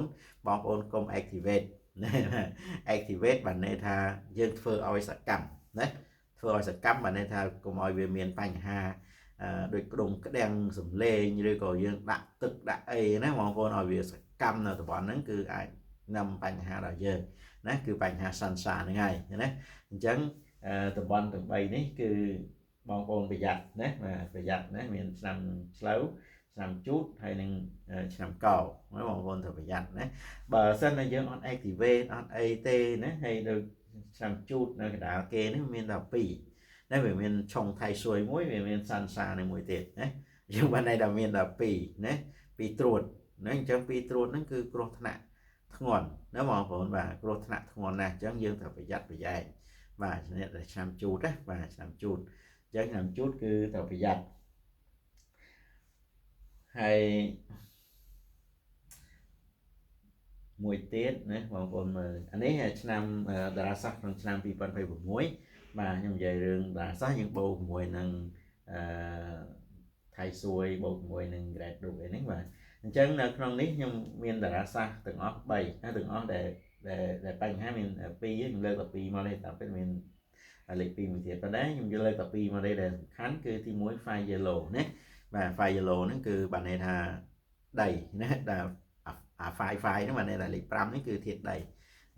កុំ activate ណា activate បានន័យថាយើងធ្វើឲ្យសកម្មណាធ្វើឲ្យសកម្មបានន័យថាកុំឲ្យវាមានបញ្ហាដូចក្ដុំក្ដាំងសំលេងឬក៏យើងដាក់ទឹកដាក់អីណាបងប្អូនឲ្យវាសកម្មនៅតំបន់ហ្នឹងគឺអាចនាំបញ្ហាដល់យើងណាគឺបញ្ហាសាន់សាហ្នឹងហើយណាអញ្ចឹងតំបន់ទាំង3នេះគឺបងប្អូនប្រយ័ត្នណាបាទប្រយ័ត្នណាមានឆ្នាំឆ្លូវឆ្នាំជូតហើយនឹងឆ្នាំកោណាបងប្អូនត្រូវប្រយ័ត្នណាបើសិនតែយើងអត់ activate អត់អីទេណាហើយដូចឆ្នាំជូតនៅកណ្ដាលគេនេះមានតែ2ណាវាមានឆុងថៃសួយមួយវាមានសាន់សានឹងមួយទៀតណាយើងបានន័យថាមានតែ2ណា2ត្រួតណាអញ្ចឹង2ត្រួតហ្នឹងគឺគ្រោះថ្នាក់ធ្ងន់ណាបងប្អូនបាទគ្រោះថ្នាក់ធ្ងន់ណាស់អញ្ចឹងយើងត្រូវប្រយ័ត្នប្រយែងបាទអ្នកដែលឆ្នាំជូតណាបាទឆ្នាំជូតអញ្ចឹងឆ្នាំជូតគឺត្រូវប្រយ័ត្នហើយមួយទៀតណាបងប្អូនមើលអានេះឆ្នាំតារាសាស្ត្រក្នុងឆ្នាំ2026បាទខ្ញុំនិយាយរឿងតារាសាស្ត្រយើងបូកជាមួយនឹងថៃសួយបូកជាមួយនឹង Great Duke អីហ្នឹងបាទអញ្ចឹងនៅក្នុងនេះខ្ញុំមានតារាសាស្ត្រទាំងអស់3ទាំងអស់ដែលបញ្ហាមាន2ខ្ញុំលើកតែ2មកទេតាមពិតមានលេខ2មួយទៀតប៉ុន្តែខ្ញុំយកលើកតែ2មកទេដែលសំខាន់គឺទី1 Fire Yellow ណាបាទ Fire Yellow ហ្នឹងគឺបានន័យថាដីណាដែលFire ហ្នឹងបានន័យថាលេខ5នេះគឺធាតុដី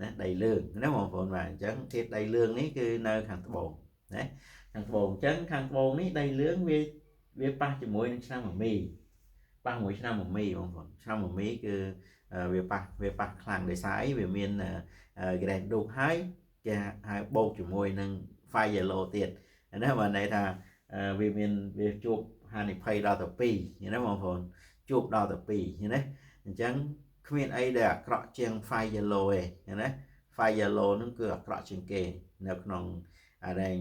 ណាដីលឿងណាបងប្អូនបាទអញ្ចឹងធាតុដីលឿងនេះគឺនៅខាងត្បូងណាខាងត្បូងអញ្ចឹងខាងត្បូងនេះដីលឿងវាប៉ះជាមួយនឹងឆ្នាំមមីប៉ះមួយឆ្នាំមមីបងប្អូនឆ្នាំមមីគឺវាប៉ះខ្លាំងដោយសារអីវាមាន Grand Duke ហើយគេហៅបូកជាមួយនឹង Fire Yellow ទៀតណាបានន័យថាវាជួបហានិភ័យដល់ទៅ2ណាបងប្អូនជួបដល់ទៅ2ណាអញ្ចឹងគ្មានអីដែលអាក្រក់ជាង Fire Yellow ទេណា Fire Yellow ហ្នឹងគឺអាក្រក់ជាងគេនៅក្នុងអាដែង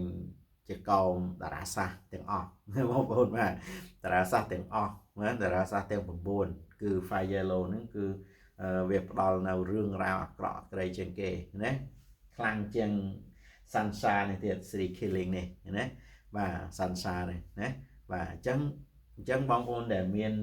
ជាកោមតារាសាស្ត្រទាំងអស់បងប្អូនបាទតារាសាស្ត្រទាំងអស់ណាតារាសាស្ត្រទាំង9គឺ Fire Yellow ហ្នឹងគឺវាផ្ដល់នៅរឿងរ៉ាវអាក្រក់ក្រីជាងគេណាខ្លាំងជាងសាន់សានេះទៀត Sri Killing នេះណាបាទសាន់សានេះណាបាទអញ្ចឹងបងប្អូនដែលមាន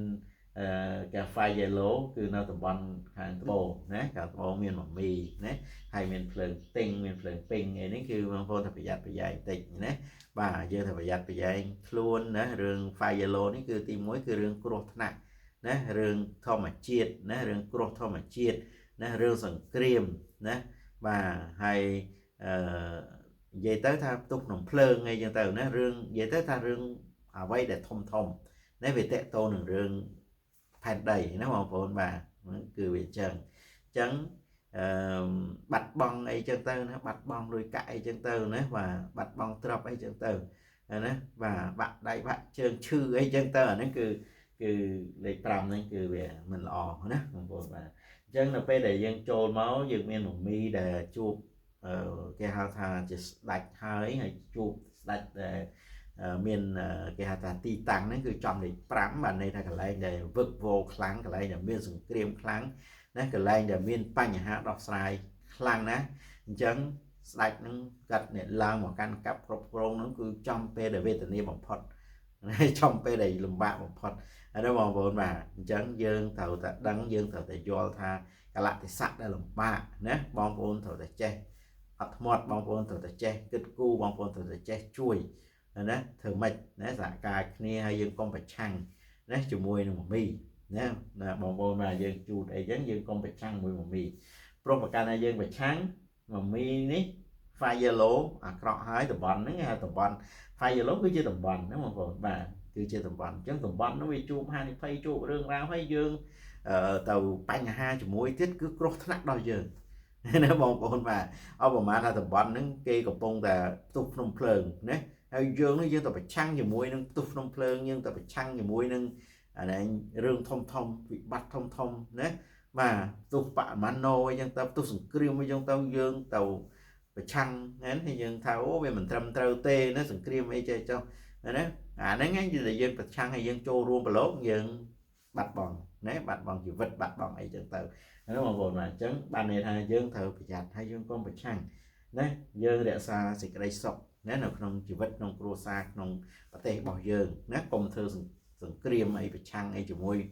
កា Fire Yellow គឺនៅតំបន់ខាងត្បូងណាខាងត្បូងមានមមីណាហើយមានភ្លើងទិញមានភ្លើងពេញអីនេះគឺបងប្អូនត្រូវប្រយ័ត្នប្រយែងតិចណាបាទយើងត្រូវប្រយ័ត្នប្រយែងខ្លួនណារឿង Fire Yellow នេះគឺទី1គឺរឿងគ្រោះថ្នាក់ណារឿងធម្មជាតិណារឿងគ្រោះធម្មជាតិណារឿងសង្គ្រាមណាបាទហើយនិយាយទៅថាផ្ទុកក្នុងភ្លើងអីចឹងទៅណារឿងនិយាយទៅថារឿងអ្វីដែលធំណាវាតកតនឹងរឿង phản đầy nó mong vốn bà cứ bị chẳng bạch bong ấy chân tơ nó bạch bong đôi cãi chân tơ nữa và bạch bong trọc ấy chân tơ nữa và bạn đây bạn chân chư ấy chân tơ nó cứ lấy trầm nên cứ về mình lò nữa và chân là phải để dân trôn máu dân miền một mi để chụp cái hào thà chỉ đặt hơi hay chụp đặt miền cái hạt ti tăng nó cứ trong để bám mà này là cái này để vực vô kháng cái này là miền dùng krem kháng nó cái này là miền bánh hạ đọc sai kháng ná chân sạch nó gặt để lao một căn cặp rộp rôn nó cứ trong pe để về tự nhiên một phật trong pe đầy lùm bạc một phật nó mong vốn mà chân dương thầu ta đắng dương thầu ta do tha cái lại thì sạch đây lùm bạc nè mong vốn thầu ta che một mong vốn thầu ta che kết cu mong vốn thầu ta che chui nè thử mệt nè giả cài kia hay dương con phải chăng nè chủ mùi một mì nè là bọn bồn mà dương chủ để dán dương con phải chăng mùi một mì propaganda dương phải chăng mà mì ní fire lố cọ hái tầm bắn nó nghe tầm bắn fire lố cứ chưa tầm bắn đúng không bà cứ chưa tầm bắn chứ tầm bắn nó bị chụp hai phay chụp rương ráo hay dương tàu bánh hai chủ mùi tiết cứ crop thắt đôi dương nếu bọn bồn mà ông bà là tầm bắn nó kia cặp bông là tục nông phường nè dương nó dương tao phải chăng nhiều muối nâng tụt nông phơn nhưng tao phải chăng nhiều muối nâng này rương thông thông bị bắt thông thông đấy mà tụt bạn mà nôi nhưng tao tụt sừng kêu với trong tao dương tàu phải chăng nén thì dương tháo về mình trầm trâu tê nó sừng kêu ấy chơi cho đấy nó ngay như là dương phải chăng hay dương trô luôn và lốt dương bạch bòn đấy bạch bòn chỉ vật bạch bòn ấy chân tàu nó mà vốn mà chấn ban này hai dương thợ phải chặt hai dương con phải chăng đấy dương để xa xịt đây sọc nếu nào không chỉ vật nông pro sa nông có thể bỏ giờ nếu công thơ sừng cream ấy phải chăng ấy chỉ môi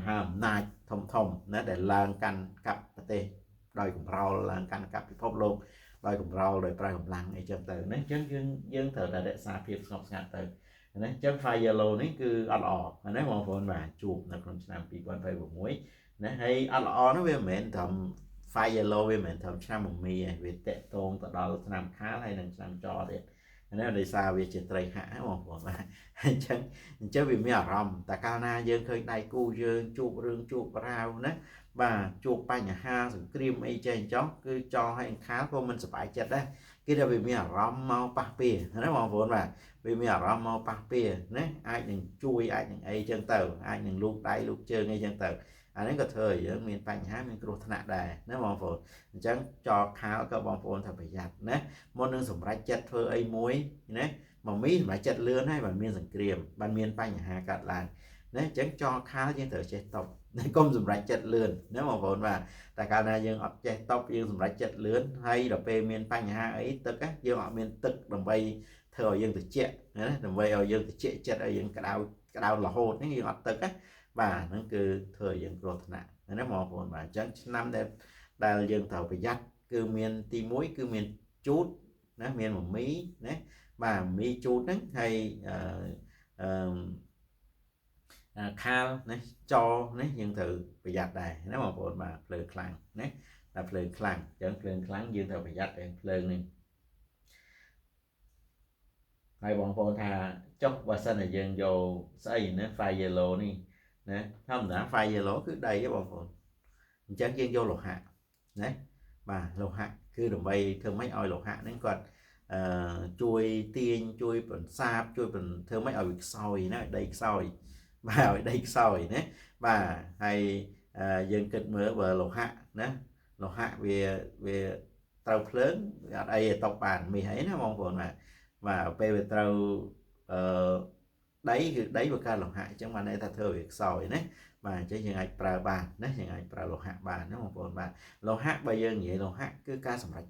hàm nai thông thông nếu để lan căn cặp có thể đòi cùng rau lan căn cặp thì phốt luôn đòi cùng rau đòi prai cùng lăng ấy chân từ nếu chân dương thở là để xa phiền ngọc ngạt từ nếu chân phai yellow này cứ ăn ỏ nếu mà phone mà chụp là còn làm bị quan phải của muối nếu hay ăn ỏ nó về mền thầm phai yellow về mình thầm sang một mì về tệ tôn từ đó làm khá hay là làm cho đấy nếu đi xa về chỉ tây hạ một mà chứ vì mấy rầm ta cao na dương khơi đại cu dương chụp rương chụp rau đấy và chụp bánh ha sự cream ấy trên chó cứ cho hay khá của mình sẽ phải chết đấy cái đó vì mấy rầm mau bạc bìa nó mà vốn mà vì mấy rầm mau bạc bìa đấy ai đừng chui ai đừng ấy chân tàu ai đừng lúc đáy lúc chơi ngay chân tàu anh có thời ở miền Tây há miền Trung thạnh đài nếu bong phồn chẳng cho khá các bong phồn thật phải giặt nè món nướng sủng rách chất thơ ấy muối nè mà mí phải chất lươn hay bản miền sủng kiềm ban miền Tây hà cạn làng nè chẳng cho khá trên tờ chết tộc nên công sủng rách chất lươn nếu mà phồn và tại cả này dương ọt chết tộc dương sủng rách chất lươn hay là về miền Tây hà ấy tức á dương họ miền tức đồng bay thờ dương từ chết đồng bay ở dương từ chết chết ở dương cái đau là hồn những gì họ tức á và nó cứ thời gian rồi nè nó mò hồn mà chẳng năm đẹp đại dương thầu phải dắt cứ miền ti muối cứ miền chút nó miền một mí đấy và mí chút đấy hay khao đấy cho đấy dương thử phải dắt này nó mò hồn mà phơi khăn đấy là phơi khăn chẳng phơi khăn dương thầu phải dắt để phơi này hai bọn phone thà chốc và sân là dương vô xây nó phai yellow này nè không đã phai về lỗ cứ đầy cái bọn phồn chẳng dân vô lột hạ đấy và lột hạ cứ đồng bay thường mấy oi lột hạ nên còn chui tiên chui phần sáp chui phần thường mấy oi soi nó đầy soi vào đây soi đấy và hay dân kịch mở vợ lột hạ nè lột hạ về tàu lớn ở đây tộc bản mì ấy nó mong phồn mà về tàu đấy vừa ca lột hạ chẳng mà đây ta thơ việc sỏi đấy mà chứ những ai pra bàn đấy những ai pra lột hạ bàn nó một phần mà lột hạ bây giờ vậy lột hạ cứ ca sầm rạch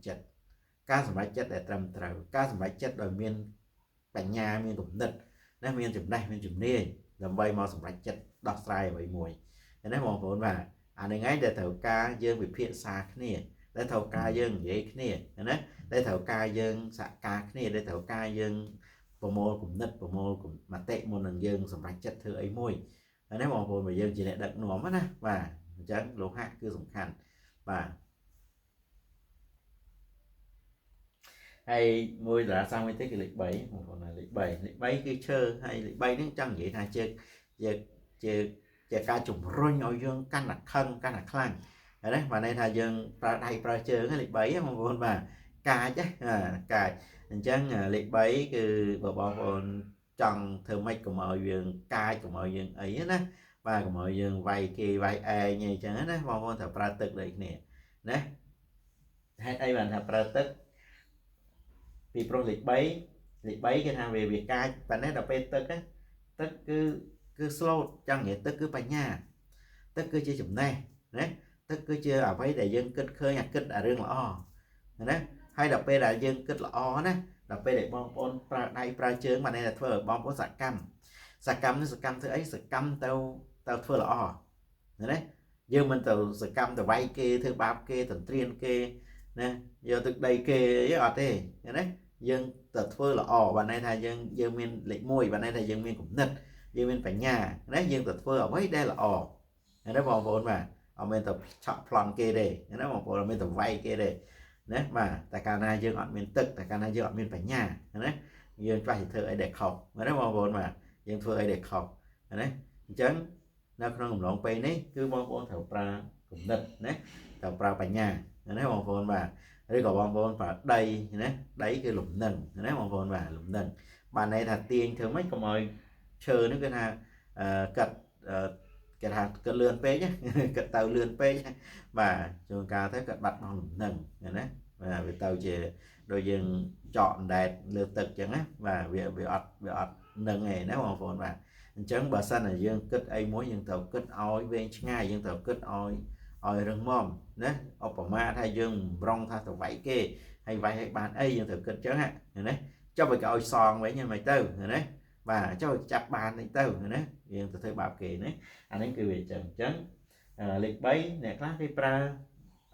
chất để trầm trầu ca sầm rạch chất đời miền bánh nhà miền tùng nịch nó miền chùm đây miền chùm nê làm bay màu sầm rạch chất đọt sai vậy mùi thế đấy một phần mà anh ấy để thầu ca dương bị phiện xa cái này để thầu ca dương vậy cái này để thầu ca dương xạ ca cái này để thầu ca dương bộ môn cũng nứt bộ môn cũng mà tệ môn lần dương sầm rạch chất thứ ấy môi nếu mà môn mà dương chỉ để đựng nó mất và chẳng lỗ hạ cứ dùng khăn và hay môi đã xong mới tới cái lịch 7 một phần là lịch 7 cứ chơi hay lịch 7 đến chẳng vậy là chơi chơi chơi ជាការជំរុញឲ្យយើងកាន់តែខឹងកាន់តែខ្លាំងណាបាទន័យថាយើងប្រើដៃប្រើជើងលេខ3បងប្អូនបាទកាចកាចអញ្ចឹងលេខ3គឺបើបងប្អូនចង់ធ្វើម៉េចកុំឲ្យយើងកាចកុំឲ្យយើងអីណាបាទកុំឲ្យយើងវាយគេវាយឯងអីចឹងណាបងប្អូនត្រូវប្រើទឹកដូចគ្នាណាហេតុអីបានថាប្រើទឹកពីព្រោះលេខ3គេថាវាកាចប៉ុន្តែដល់ពេលទឹកទឹកគឺ slow ចឹងទឹកគឺបញ្ញាទឹកគឺជាចំណេះណាទឹកគឺជាអ្វីដែលយើងគិតឃើញគិតរឿងល្អណាហើយដល់ពេលដែលយើងគិតល្អណាដល់ពេលដែលបងប្អូនប្រើដៃប្រើជើងបានតែធ្វើឲ្យបងប្អូនសកម្មធ្វើអីសកម្មទៅធ្វើល្អណាយើងមិនទៅសកម្មទៅវាយគេធ្វើបាបគេទន្ទ្រានគេណាយកទឹកដីគេអីអត់ទេណាយើងទៅធ្វើល្អបានន័យថាយើងមានលេខ1បានន័យថាយើងមានគំនិតយើងមានបញ្ញាណាយើងទៅធ្វើអ្វីដែលល្អណាបងប្អូនបាទអត់មានទៅឆក់ប្លន់គេទេណាបងប្អូនអត់មានទៅវាយគេទេណាបាទតែកាលណាយើងអត់មានទឹកតែកាលណាយើងអត់មានបញ្ញាណាយើងខ្លះទៅធ្វើអីដែលខុសណាបងប្អូនបាទយើងធ្វើអីដែលខុសណាអញ្ចឹងនៅក្នុងកំឡុងពេលនេះគឺបងប្អូនត្រូវប្រើគំនិតណាត្រូវប្រើបញ្ញាណាបងប្អូនបាទឬក៏បងប្អូនប្រើដីណាដីគឺលំនឹងណាបងប្អូនបាទលំនឹងបានន័យថាទាញធ្វើម៉េចកុំឲ្យឈើនេះគឺថាកាត់គេថាកាត់លឿនពេកកាត់ទៅលឿនពេកបាទជួនកាលទៅកាត់បាត់បង់លំនឹងណាបាទវាទៅជាដូចយើងចកអណ្ដែតលើទឹកអញ្ចឹងណាបាទវាអត់នឹងឯណាបងប្អូនបាទអញ្ចឹងបើសិនតែយើងគិតអីមួយយើងត្រូវគិតឲ្យវែងឆ្ងាយយើងត្រូវគិតឲ្យរឹងមាំណាឧបមាថាយើងប្រងថាទៅវាយគេហើយវាយឲ្យបានអីយើងត្រូវគិតអញ្ចឹងណាចុះបើគេឲ្យសងវិញមិនទៅណាបាទចុះចាប់បាននេះទៅណាយើងទៅធ្វើបាបគេណាអានេះគឺវាអញ្ចឹងលេខ3អ្នកខ្លះគេប្រើ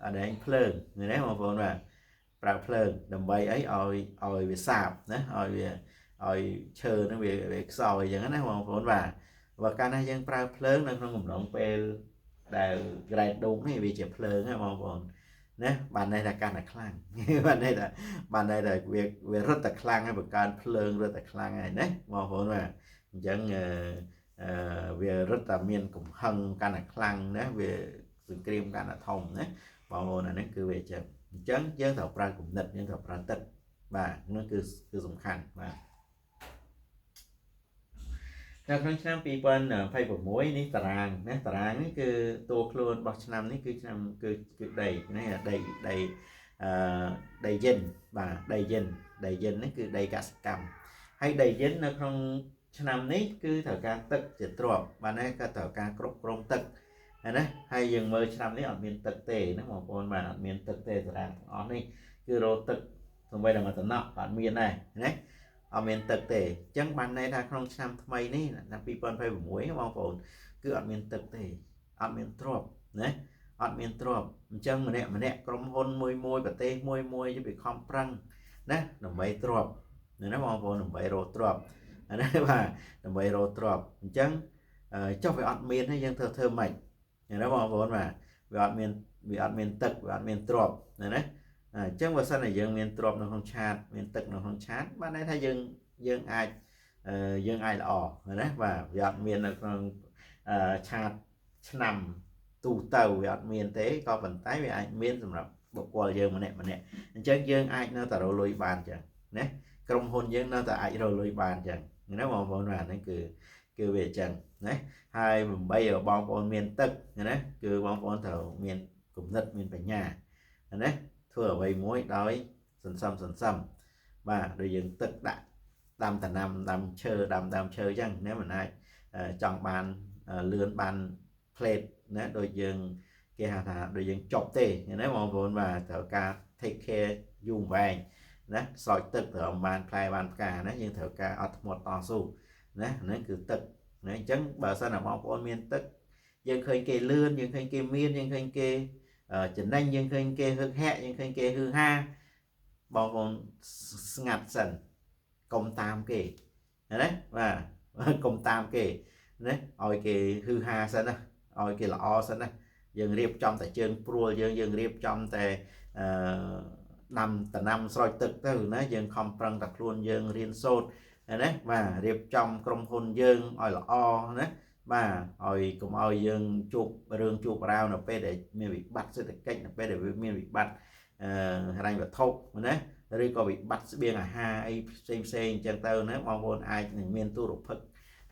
អដែងភ្លើងណាបងប្អូនបាទប្រើភ្លើងដើម្បីអីឲ្យវាសាបណាឲ្យឈើនឹងវាខ្សោយអញ្ចឹងណាបងប្អូនបាទបើកាលណាយើងប្រើភ្លើងនៅក្នុងកំឡុងពេលដែលក្រែតដូងនេះវាជាភ្លើងណាបងប្អូនណាបានន័យថាកាន់តែខ្លាំងបានន័យថាវារត់តែខ្លាំងហើយបង្កើនភ្លើងរត់តែខ្លាំងហើយណាបងប្អូនបាទអញ្ចឹងវារត់តែមានកំហឹងកាន់តែខ្លាំងណាវាសង្គ្រាមកាន់តែធំណាបងប្អូនអានេះគឺវាអញ្ចឹងយើងត្រូវប្រើគំនិតយើងត្រូវប្រើទឹកបាទនោះគឺសំខាន់បាទនៅក្នុងឆ្នាំ2026នេះតារាងណាតារាងនេះគឺតួខ្លួនរបស់ឆ្នាំនេះគឺឆ្នាំគឺដីណាដីយិនបាទដីយិននេះគឺដីកសិកម្មហើយដីយិននៅក្នុងឆ្នាំនេះគឺត្រូវការទឹកជាទ្រព្យបាទណាក៏ត្រូវការគ្រប់គ្រងទឹកណាហើយយើងមើលឆ្នាំនេះអត់មានទឹកទេណាបងប្អូនបាទអត់មានទឹកទេតារាងទាំងអស់នេះគឺរកទឹកសម្បីតែមួយតំណក់ក៏អត់មានដែរណាអត់មានទឹកទេអញ្ចឹងបានន័យថាក្នុងឆ្នាំថ្មីនេះឆ្នាំ2026បងប្អូនគឺអត់មានទឹកទេអត់មានទ្រព្យណាអត់មានទ្រព្យអញ្ចឹងម្នាក់ក្រុមហ៊ុនមួយប្រទេសមួយទៅខំប្រឹងណាដើម្បីទ្រព្យណាបងប្អូនដើម្បីរកទ្រព្យណាបាទដើម្បីរកទ្រព្យអញ្ចឹងចុះវាអត់មានហើយយើងធ្វើម៉េចណាបងប្អូនបាទវាអត់មានទឹកវាអត់មានទ្រព្យណាអញ្ចឹងបើសិនតែយើងមានទ្រព្យនៅក្នុងឆាតមានទឹកនៅក្នុងឆាតបានន័យថាយើងអាចល្អណាបាទវាអត់មាននៅក្នុងឆាតឆ្នាំទូទៅវាអត់មានទេក៏ប៉ុន្តែវាអាចមានសម្រាប់បុគ្គលយើងម្នាក់អញ្ចឹងយើងអាចនៅតែរកលុយបានអញ្ចឹងណាក្រុមហ៊ុនយើងនៅតែអាចរកលុយបានអញ្ចឹងណាបងប្អូនបាទហ្នឹងគឺវាអញ្ចឹងណាហើយដើម្បីឲ្យបងប្អូនមានទឹកណាគឺបងប្អូនត្រូវមានគំនិតមានបញ្ញាណាធ្វើអ្វីមួយដោយសន្សំបាទដូចយើងទឹកដាក់ដាំដំណាំដើមឈើអញ្ចឹងណាមិនអាចចង់បានលឿនបានផ្លេតណាដូចយើងគេហៅថាដូចយើងចប់ទេណាបងប្អូនបាទត្រូវការ take care យូរវែងណាស្រោចទឹកត្រូវបានផ្លែបានផ្កាណាយើងត្រូវការអត់ធ្មត់តស៊ូណាហ្នឹងគឺទឹកណាអញ្ចឹងបើសិនតែបងប្អូនមានទឹកយើងឃើញគេលឿនយើងឃើញគេមានយើងឃើញគេចំណេញយើងឃើញគេហឹកហាក់យើងឃើញគេហឺហាបងប្អូនស្ងាត់សិនកុំតាមគេណាបាទកុំតាមគេណាឲ្យគេហឺហាសិនណាឲ្យគេល្អសិនណាយើងរៀបចំតែជើងព្រួលយើងរៀបចំតែដាំដំណាំស្រោចទឹកទៅណាយើងខំប្រឹងតែខ្លួនយើងរៀនសូត្រណាបាទរៀបចំក្រុមហ៊ុនយើងឲ្យល្អណា và rồi cũng ao dương chụp rương chụp rau nó pe để miền bị bắt sẽ cách nó pe để miền bị bắt hành vật thâu đấy rồi có bị bắt biên là hai ấy xem chân tơ nếu mong muốn ai miền tu đục phật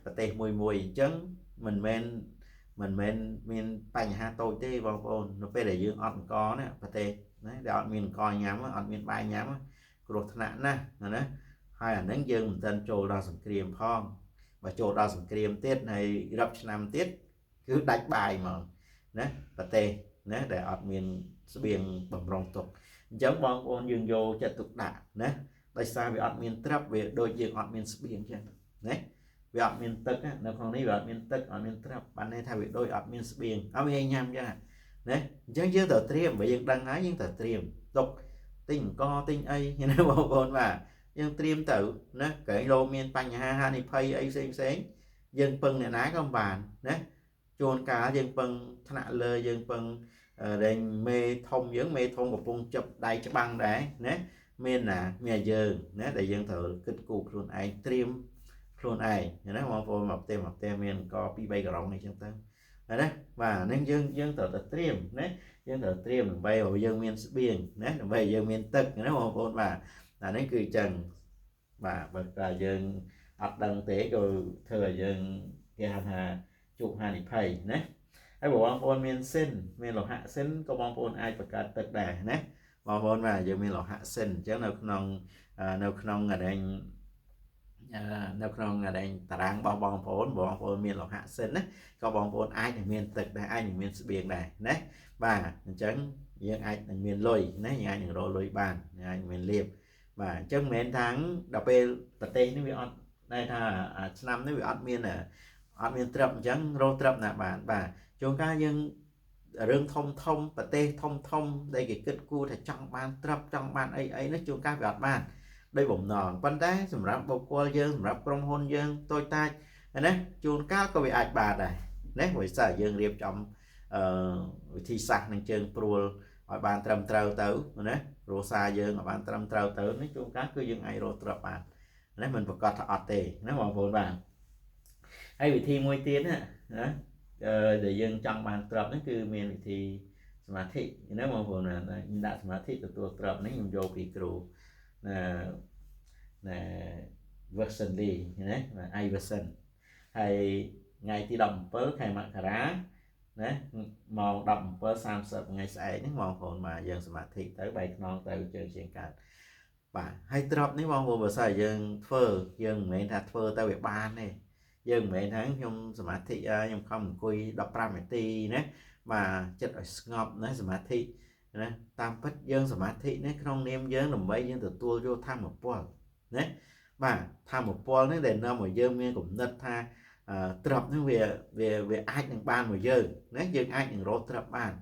và tê mùi mùi chấn mình miền bánh ha tôi tê vào bồn nó pe để dương ọt có nè và tê đấy để ọt miền coi nhắm ọt miền bay nhắm cột nạn nè đấy hai là nắng dương mình tên trồ đào sừng kiềm phong và trồ đào sừng kiềm tiết này gặp năm tiết cứ đánh bài mà đấy và tê đấy để ọt miền biển bầm rong tục giống bong ôn dương vô chặt tục đạ đấy tại sao vì ọt miền trap về đôi dương ọt miền biển chứ đấy vì ọt miền tức á nó không đi ọt miền tức ọt miền trap bạn này thay vì đôi ọt miền biển áo miền nhâm chứ đấy chứ chứ tờ triềm bởi dương đăng ái nhưng tờ triềm tục tình co tình ấy như nó bong ôn mà dân triềm tự nó kể lô miền bánh ha thì pay ấy xem dân pưng này ná con bàn đấy chôn cá dân pưng thạ lơ dân pưng đây mê thông một vùng chụp đầy cho băng đấy nè miền là miền giờ nè để dân thử kích cục luôn ai triềm luôn ai nó mong phôi một tem miền có pi bay gọng này trong tâm đấy và nên dân thử triềm nè dân thử triềm bay vào dân miền biển nè về dân miền tây nó mong phôi mà là nó cười trần và bậc là dân ập đăng tế rồi thừa dân cái hà chụp hà đi thầy nèไอ้บอกว่าโอนเมียนเส้นเมียนหลอกหะเส้นก็มองโอนไอประกาศตึกแดงนะมองโอนมาจะมีหลอกหะเส้นเจ้าแนวขนองอะไรแนวขนองอะไรตารางบองโอนเมียนหลอกหะเส้นนะก็มองโอนไออย่างเมียนตึกแดงไออย่างเมียนเบียงแดงนะบ้าจังยังไออย่างเมียนลอยนะยังไออย่างโรลอยบานยังไออย่างเมียนเรียบบ้าจังเมียนทั้งดับเบิลตัดเต้นี่วิออนได้ถ้าnămนี่วิออนเมียนอ่ะออนเมียนตรับจังโรตรับนะบ้านบ้าchúng ta dân rừng thông và tê thông đây cái kết cua thì trong ban trập trong ban ấy nó chúng ta gặp ban đây bụng nòn quan đá sầm rạp bầu qua dân sầm rạp trong hôn dân tôi tay này chúng ta có bị ai bà này nét buổi sáng dân riêng trong thi sạc năng chân pro ở ban trầm trâu tới nè rosa dân ở ban trầm trâu tới nói chúng ta cứ dân ai rồi trập bạn nè mình phải có thọ tề nó mong vốn bạn hay bị thi môi tiến á để dân trong bàn tập nó cứ miền thìสมาธิ nếu mà vừa là đã สมาธิ từตัวtập nó dùng vô bị cừu là version đi nhé là ai version hay ngày thì đồng với khai mạc khá đấy màu đồng với sam sập ngày sẽ những màu hồn mà dân สมาธิ tới bài non tới chơi chuyện cả và hay tập nếu mong vừa xài dân phơ dân mấy thằng phơ tới việc ban này dân mấy tháng trong สมาธิ trong khôngคุย15 นาทีนะมาចិត្តឲ្យស្ងប់ណាសមាធិណាតាមពិតយើងសមាធិនេះក្នុងនាមយើងដើម្បីយើងទទួលយកធម្មពលណាបាទធម្មពលនេះដែលនាំឲ្យយើងមានគំនិតថាត្រប់នេះវាអាចនឹងបានមកយើងណាយើងអាចនឹងរកត្រប់បាន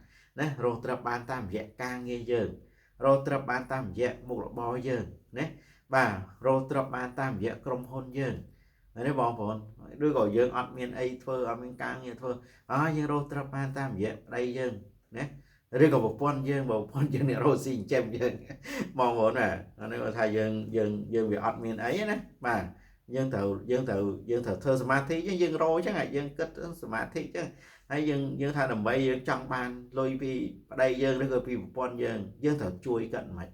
ណារកត្រប់បានតាមរយៈការងារយើងរកត្រប់បានតាមរយៈមុខរបរយើងណាបាទរកត្រប់បានតាមរយៈក្រុមហ៊ុនយើងđấy bọn bọn đôi gọi dương ọt miền ấy thơ ở miền cang như thơ dương rô trap ban tam vậy đây dương nè đôi gọi một con dương này rô xin chém dương mong muốn à nó thay dương bị ọt miền ấy nè mà dương thử thơ samadhi chứ dương rô chứ ngày dương kết samadhi chứ hay dương thay đầm bay dương trong ban lôi vì đây dương nó gọi vì một con dương thử chui cận mạch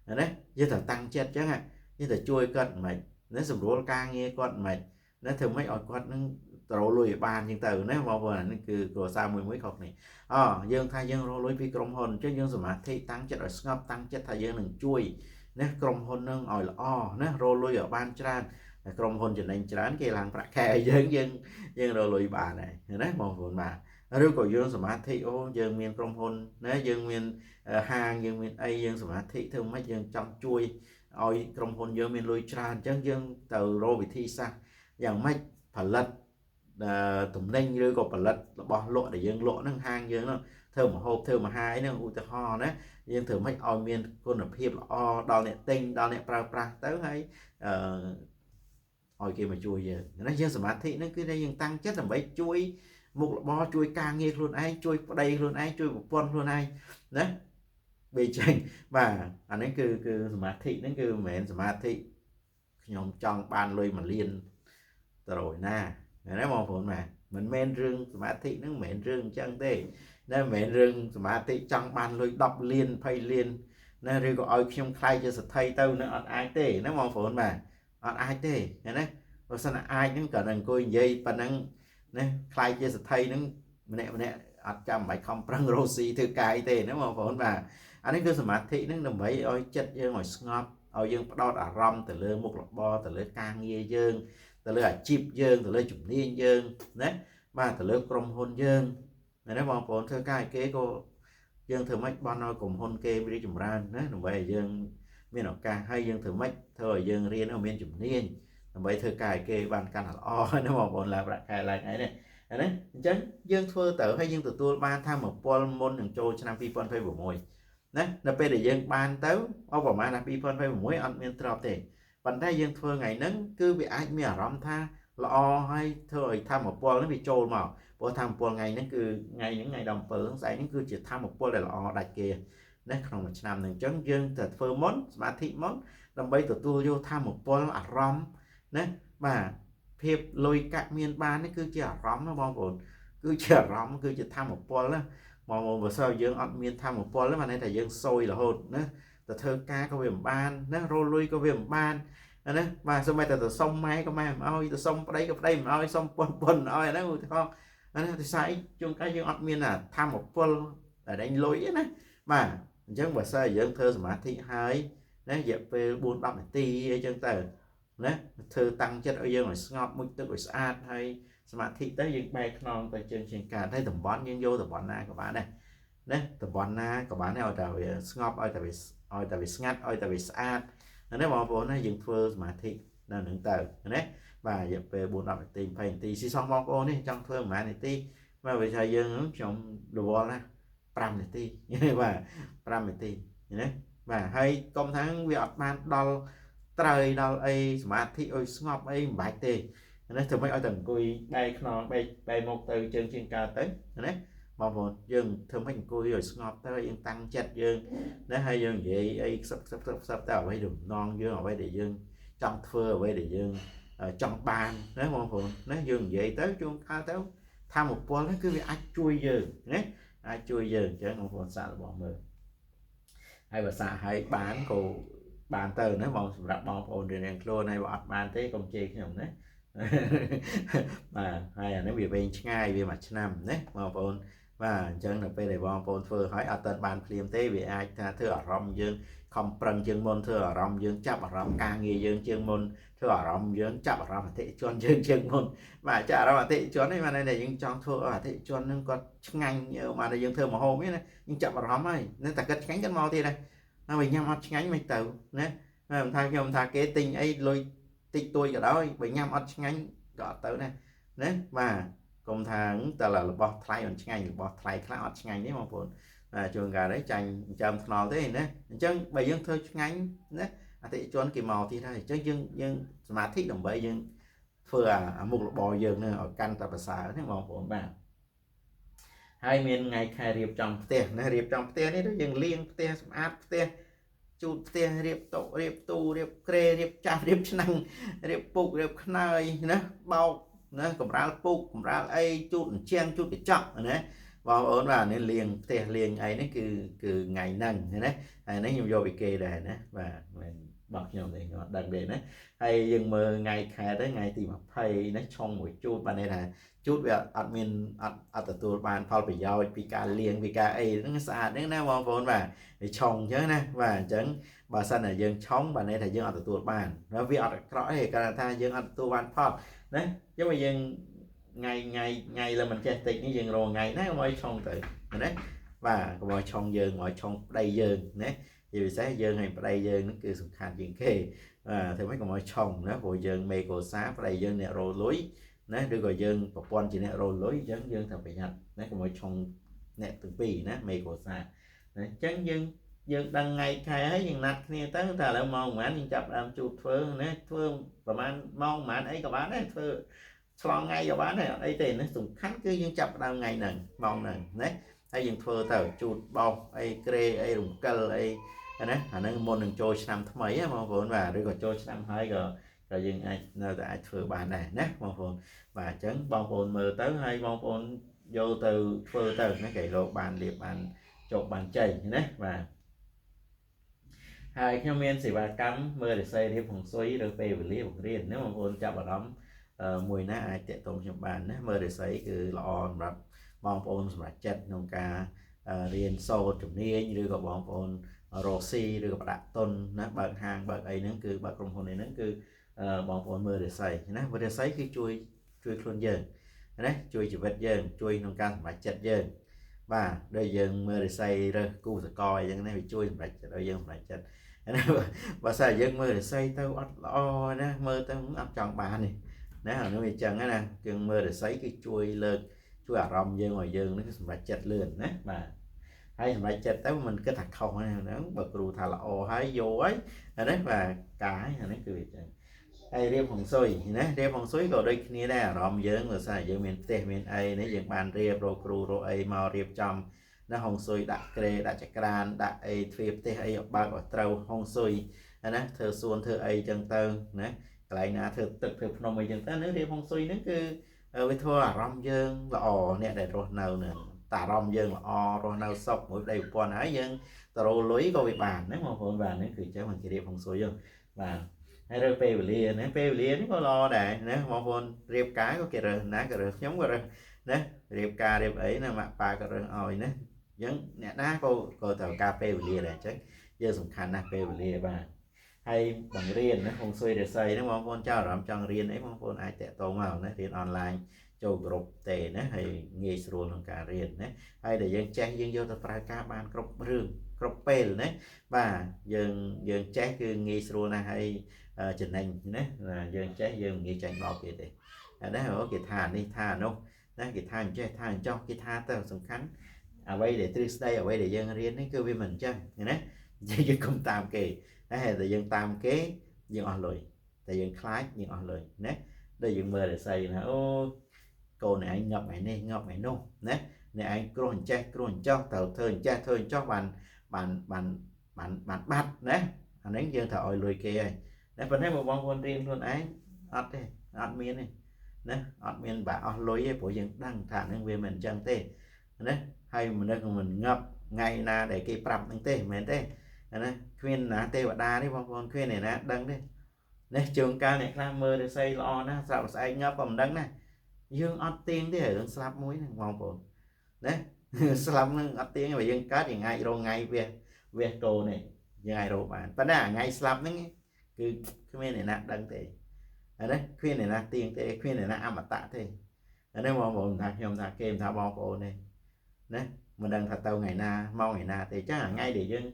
đấy dương thử tăng chết chứ ngày dương thử chui cận mạch nó sụp đổ ca nghe con mày nó thường mấy ở con nó trổ lùi bàn nhưng từ nếu mà vừa nó cứ của sao mười mấy học này dương thay dương rồi lùi vìក្រុមហ៊ុន chứ dương សមាធិ tăng chất ở ngọc tăng chất thay dương đừng chui nè ក្រុមហ៊ុន នឹង ឲ្យ ល្អ ណា រលុយ ឲ្យ បាន ច្រើន ក្រុមហ៊ុន ចំណេញ ច្រើន គេ ឡើង ប្រាក់ ខែ យើង រលុយ បាន ហើយ ណា បង ប្អូន បាទ ឬ ក៏ យើង សមាធិ អូ យើង មាន ក្រុមហ៊ុន ណា យើង មាន ហាង យើង មាន អី យើង សមាធិ ធ្វើ មិន យើង ចង់ ជួយ ឲ្យក្រុមហ៊ុនយើងមានលុយច្រើនអញ្ចឹងយើងទៅរកវិធីសាស្ត្រយ៉ាងម៉េចផលិតទំនិញឬក៏ផលិតរបស់លក់ដែលយើងលក់ហ្នឹងហាងយើងហ្នឹងធ្វើម្ហូបធ្វើអាហារហ្នឹងឧទាហរណ៍ណាយើងធ្វើម៉េចឲ្យមានគុណភាពល្អដល់អ្នកទិញដល់អ្នកប្រើប្រាស់ទៅហើយឲ្យគេមកជួយយើងណាយើងសមាធិហ្នឹងគឺយើងតាំងចិត្តដើម្បីជួយមុខរបរជួយការងារខ្លួនឯងជួយប្តីខ្លួនឯងជួយប្រពន្ធខ្លួនឯងណាbị chênh và anh ấy cứ samadhi nó cứ mến samadhi nhóm trong ban lôi mà liên rồi na đấy mong phồn mà mình men rương mà thị nó mền rương chẳng thế nên mền rương mà thị trong ban lôi đọc liên phay liên nên rồi có ai không khai cho thầy tao nó ở ai thế nó mong phồn mà ở ai thế này rồi sao ai những cả đằng coi dây và năng nè khai cho thầy nó nè ở trong bài không prang rosi thư cái thế nó mong phồn mà anh ấy cứ mà thị nó làm vậy ôi chết dương ngồi ngọc ôi dương đo đã rom từ lơ một lọ bo từ lơ càng nghe dương từ lơ chip dương từ lơ chụp niên dương đấy mà từ lơ krom hôn dương này nó mong phồn thư cái kế cô dương thử mách bon nói cùng hôn kê đi chụp ra đấy làm vậy dương miền ở ca hay dương thử mách thôi dương riêng ở miền chụp niên làm vậy thư cái kê ban căn là o nó mong phồn là lại cái lại cái này đấy chấn dương thưa tử hay dương từ tôi ban tham một pol môn đường trôi cho năm pi pon phê của mồi đấy là bây giờ dân ban tới ông bảo mà là pi pon phê của mồi ăn miên trọc thì vấn đề dân thưa ngày nắng cứ bị ai mi ở rom tha lo hay thôi tham một pol nó bị trôi mà bộ tham pol ngày nó cứ ngày những ngày đồng phượng xảy nó cứ chỉ tham một pol để lo đại kia đấy không một năm đường chấn dương thật phơ món mà thị món làm bây từ tôi vô tham một pol ở rom đấy mà phép lôi các miền ban nó cứ chỉ ở rom nó bao gồm cứ chỉ ở rom cứ chỉ tham một pol đó mà một sao dương ăn miên tham một pol mà này là dương sôi là hồn nữa từ thơ ca có viêm ban nó rô lui có viêm ban đó mà sao mày từ sông máy có mày ơi từ sông đây mà ơi sông pon ơi nó con thì sai chung cái dương ăn miên là tham một pol ở đây lối đấy mà chẳng bà sao dương thơ mà thị hai đấy dẹp về buôn đọc ti chân tờ đấy thơ tăng chất ở dương là ngọt mức tức là sát hay mà thị tới những bài non tới chương trình cả thấy tầm bón nhưng vô tầm bón na của bạn này đấy tầm bón na của bạn này ở tại vì ngọt ở tại vì ngắt ở tại vì sát nếu mà vốn nó dừng thưa mà thị là những tờ đấy và dẹp về buôn đọc tìm phải thì si xong mong cô này trong thưa mà này ti mà về thời gian nó trong đồ là pram này ti và pram này ti đấy và hay công tháng việc man đo trời đo ấy mà thị ơi ngọt ấy bài tê nó thường mấy ở tầng cùi đây nó bay một từ chân trên cao tới đấy mà một dừng thường mấy cùi rồi ngọt tới yên tăng chặt dương nó hay dương vậy ấy sắp tao vậy đường non dương ở đây để dương trong phơ ở đây để dương trong bàn đấy mà phụ nó dương vậy tới chung cao tới tham một pol nó cứ bị ai chui dương đấy ai chui dương chứ không phụ xả bỏ mờ hay bà xả hay bán cổ bàn từ nó mong đặt bom ổn định đèn luôn hay bỏ bàn thế công chê cái đấy mà hay là nó bị bên ngay về mặt năm đấy mà bọn và chân là về để bọn phơi hỏi ở tận bàn phim tế bị ai thưa ở rong dương không prang chương môn thưa ở rong dương chấp ở rong ca nghi dương chương môn thưa ở rong dương chấp ở rong thị chọn dương chương môn mà trả ra thị chọn đấy mà này này những trong thưa ở thị chọn nó có ngành mà là dương thưa mà hôm ấy này nhưng chấp ở rong ấy nên ta cất cánh chân mau thì đây nó bị nhắm mắt ngánh mình tự nè thay khi ông ta kế tình ấy lôi tích tôi ở đó bị nhắm mắt ngánh gọi tới này đấy mà cùng thằng ta là bỏ thay mình ngay bỏ thay khác ở ngay đấy mà buồn trường gà đấy chành chầm màu thế này chân bây giờ thôi ngay đấy thì cho kỳ màu thì thôi chứ nhưng mà thích đồng bây nhưng vừa một bò dường nữa ở căn tập xã thế mà buồn bà hai miền ngày khai riệp trong tiền này riệp trong tiền đấy dừng liên tiền áp tiền chút tiền riệp tổ riệp tu riệp kê riệp chạp riệp năng riệp phục riệp khơi nữa bao nữa cũng ra phục cũng ra ấy chút chen chút để chọn đấy vào ổn vào nên liền ấy nó cứ ngày nâng đấy nó nhiều vô bị kê đây đấy và mình bật nhiều thì nó đặc biệt đấy hay dừng mơ ngày khai tới ngày tìm thầy nó trong một chút bạn này là chút về admin ởตัวbàn phao bị giao bị cả liền bị cả ấy nó xa đến nó vào vốn và để trồng chứ nè và chẳng bà sân là dương chống bà này là dương ởตัวbàn nó vì ở rõ thì cả tha dương ởตัวbàn phao đấy chứ mà dương ngày là mình chơi tịch như dương rồi ngày nó mới trồng tự đấy và mọi trồng dương mọi trồng đây dương đấy thì sẽ dương hay đây dương nó cứ sụp hạt dương kề thì mấy còn mọi trồng nó vội dương mê cổ xá đây dương nè rồi lối nó đưa gọi dương và quan chỉ nè rồi lối dân dương thật phải nhận nó còn mọi trồng nè từ pì nó mê cổ xá chấn dương đăng ngày khai ấy nhưng nát kia tới ta là mong mãn nhưng chập làm chuột phương nè phương và man mong mãn ấy các bạn ấy phương xong ngay các bạn này ấy tiền nó dùng khánh cứ dương chập làm ngày này mong này đấy hay dương phương thở chuột bông ấy kê ấy dùng cân ấy đấy nó môn đừng trôi năm mấy mà vốn và rồi còn trôi năm hai rồi rồi dừng ai nơi tại phơi bàn này nè bong phôn và chấn bong phôn mờ tới hay bong phôn vô từ phơi từ nó cái lộ bàn liệp bàn chụp bàn chảy nè và haiខ្ញុំមានសេវាកម្មមើលរិស័យរៀបហុងស៊ុយឬពេលវេលាបង្រៀនណាបងប្អូនចាប់អារម្មណ៍មួយណាអាចតាក់ទងខ្ញុំបានណាមើលរិស័យគឺល្អសម្រាប់បងប្អូនសម្រាប់ចិត្តក្នុងការរៀនសូត្រជំនាញឬក៏បងប្អូនរកស៊ីឬក៏ដាក់ទុនណាបើកហាងបើកអីហ្នឹងគឺបើកក្រុមហ៊ុនអីហ្នឹងគឺបងប្អូនមើលរិស័យណាមើលរិស័យគឺជួយខ្លួនយើងណាជួយជីវិតយើងជួយក្នុងការសម្រេចចិត្តយើងបាទដូចយើងមើលរិស័យរើសគូសកលអីចឹងណាវាជួយសម្រេចចិត្តឲ្យយើងសម្រេចចិត្តបើសិនយើងមើលរិស័យទៅអត់ល្អណាមើលទៅអត់ចង់បាននេះណាអានោះវាចឹងណាគឺមើលរិស័យគឺជួយលើកជួយអារម្មណ៍យើងឲ្យយើងនេះសម្រេចចិត្តលឿនណាបាទហើយសម្រេចចិត្តទៅមិនគិតថាខុសហ្នឹងបើគ្រូថាល្អហើយយកហើយអានេះបាទកាយអានេះគឺវាចឹងហើយរៀបហុងស៊ុយណារៀបហុងស៊ុយក៏ដូចគ្នាដែរអារម្មណ៍យើងបើសិនយើងមានផ្ទះមានអីនេះយើងបានរៀបរកគ្រូរកអីមករៀបចំណាហុងស៊ុយដាក់ក្រេដាក់ចក្រានដាក់អីទ្វារផ្ទះអីបើកឲ្យត្រូវហុងស៊ុយណាធ្វើសួនធ្វើអីចឹងទៅណាកន្លែងណាធ្វើទឹកធ្វើភ្នំអីចឹងទៅនេះរៀបហុងស៊ុយហ្នឹងគឺវាធ្វើអារម្មណ៍យើងល្អអ្នកដែលរស់នៅនឹងតាអារម្មណ៍យើងល្អរស់នៅសុខមួយប្តីប្រពន្ធហើយយើងទៅរលុយក៏វាបានណាបងប្អូនបាទនេះគឺចឹងមិនគេរៀបហុងស៊ុយហ្នឹងបាទហើយរើសពេលវេលាណាពេលវេលានេះក៏ល្អដែរណាបងប្អូនរៀបការក៏គេរើសណាក៏រើសខ្ញុំក៏រើសណារៀបការរៀបអីណាម៉ាក់ប៉ាក៏រើសឲ្យណាអញ្ចឹងអ្នកណាក៏ត្រូវការពេលវេលាដែរអញ្ចឹងយើងសំខាន់ណាស់ពេលវេលាបាទហើយបង្រៀនណាហុងស៊ុយរិស័យហ្នឹងបងប្អូនចាប់អារម្មណ៍ចង់រៀនអីបងប្អូនអាចតាក់ទងមកណារៀនអនឡាញចូលក្រុមទេណាហើយងាយស្រួលក្នុងការរៀនណាហើយដែលយើងចេះយើងយកទៅប្រើការបានគ្រប់រឿងគ្រប់ពេលណាបាទយើងចេះគឺងាយស្រួលណាស់ហើយចំណេញណាយើងចេះយើងងាយចាញ់បោកគេទេអានេះគេថានេះថានោះណាគេថាអញ្ចេះថាអញ្ចោះគេថាទៅសំខាន់អ្វីដែលទ្រឹស្ដីអ្វីដែលយើងរៀននេះគឺវាមិនអញ្ចឹងណាយើងកុំតាមគេតែយើងតាមគេយើងអស់លុយតែយើងខ្លាចយើងអស់លុយណាដូចយើងមើលរិស័យណាអូកូនឯងងាប់ថ្ងៃនេះងាប់ថ្ងៃនោះណាអ្នកឯងគ្រោះអញ្ចេះគ្រោះអញ្ចោះត្រូវធ្វើអញ្ចេះធ្វើអញ្ចោះបានបាត់ណាអានេះយើងត្រូវឲ្យលុយគេហើយតែប៉ុន្តែបងប្អូនរៀនខ្លួនឯងអត់ទេអត់មានទេណាអត់មានបាក់អស់លុយទេព្រោះយើងដឹងថានឹងវាមិនអញ្ចឹងទេណាហើយមនុស្សមិនងាប់ថ្ងៃណាដែលគេប្រាប់នឹងទេមិនមែនទេណាគ្មានណាទេវតានេះបងប្អូនគ្មានអ្នកណាដឹងទេនេះជួនកាលអ្នកខ្លះមើលរិស័យល្អណាស់ស្រាប់ស្អែកងាប់ក៏មិនដឹងណាយើងអត់ទៀងទេរឿងស្លាប់មួយហ្នឹងបងប្អូនណាស្លាប់នឹងអត់ទៀងបើយើងកើតយើងអាចរងថ្ងៃវះកូននេះយើងអាចរកបានប៉ុន្តែថ្ងៃស្លាប់ហ្នឹងគឺគ្មានអ្នកណាដឹងទេអានេះគ្មានអ្នកណាទៀងទេគ្មានអ្នកណាអមតៈទេអានេះបងប្អូនថាខ្ញុំថាគេថាបងប្អូននេះណាមិនដឹងថាទៅថ្ងៃណាមកថ្ងៃណាទេចឹងថ្ងៃដែលយើង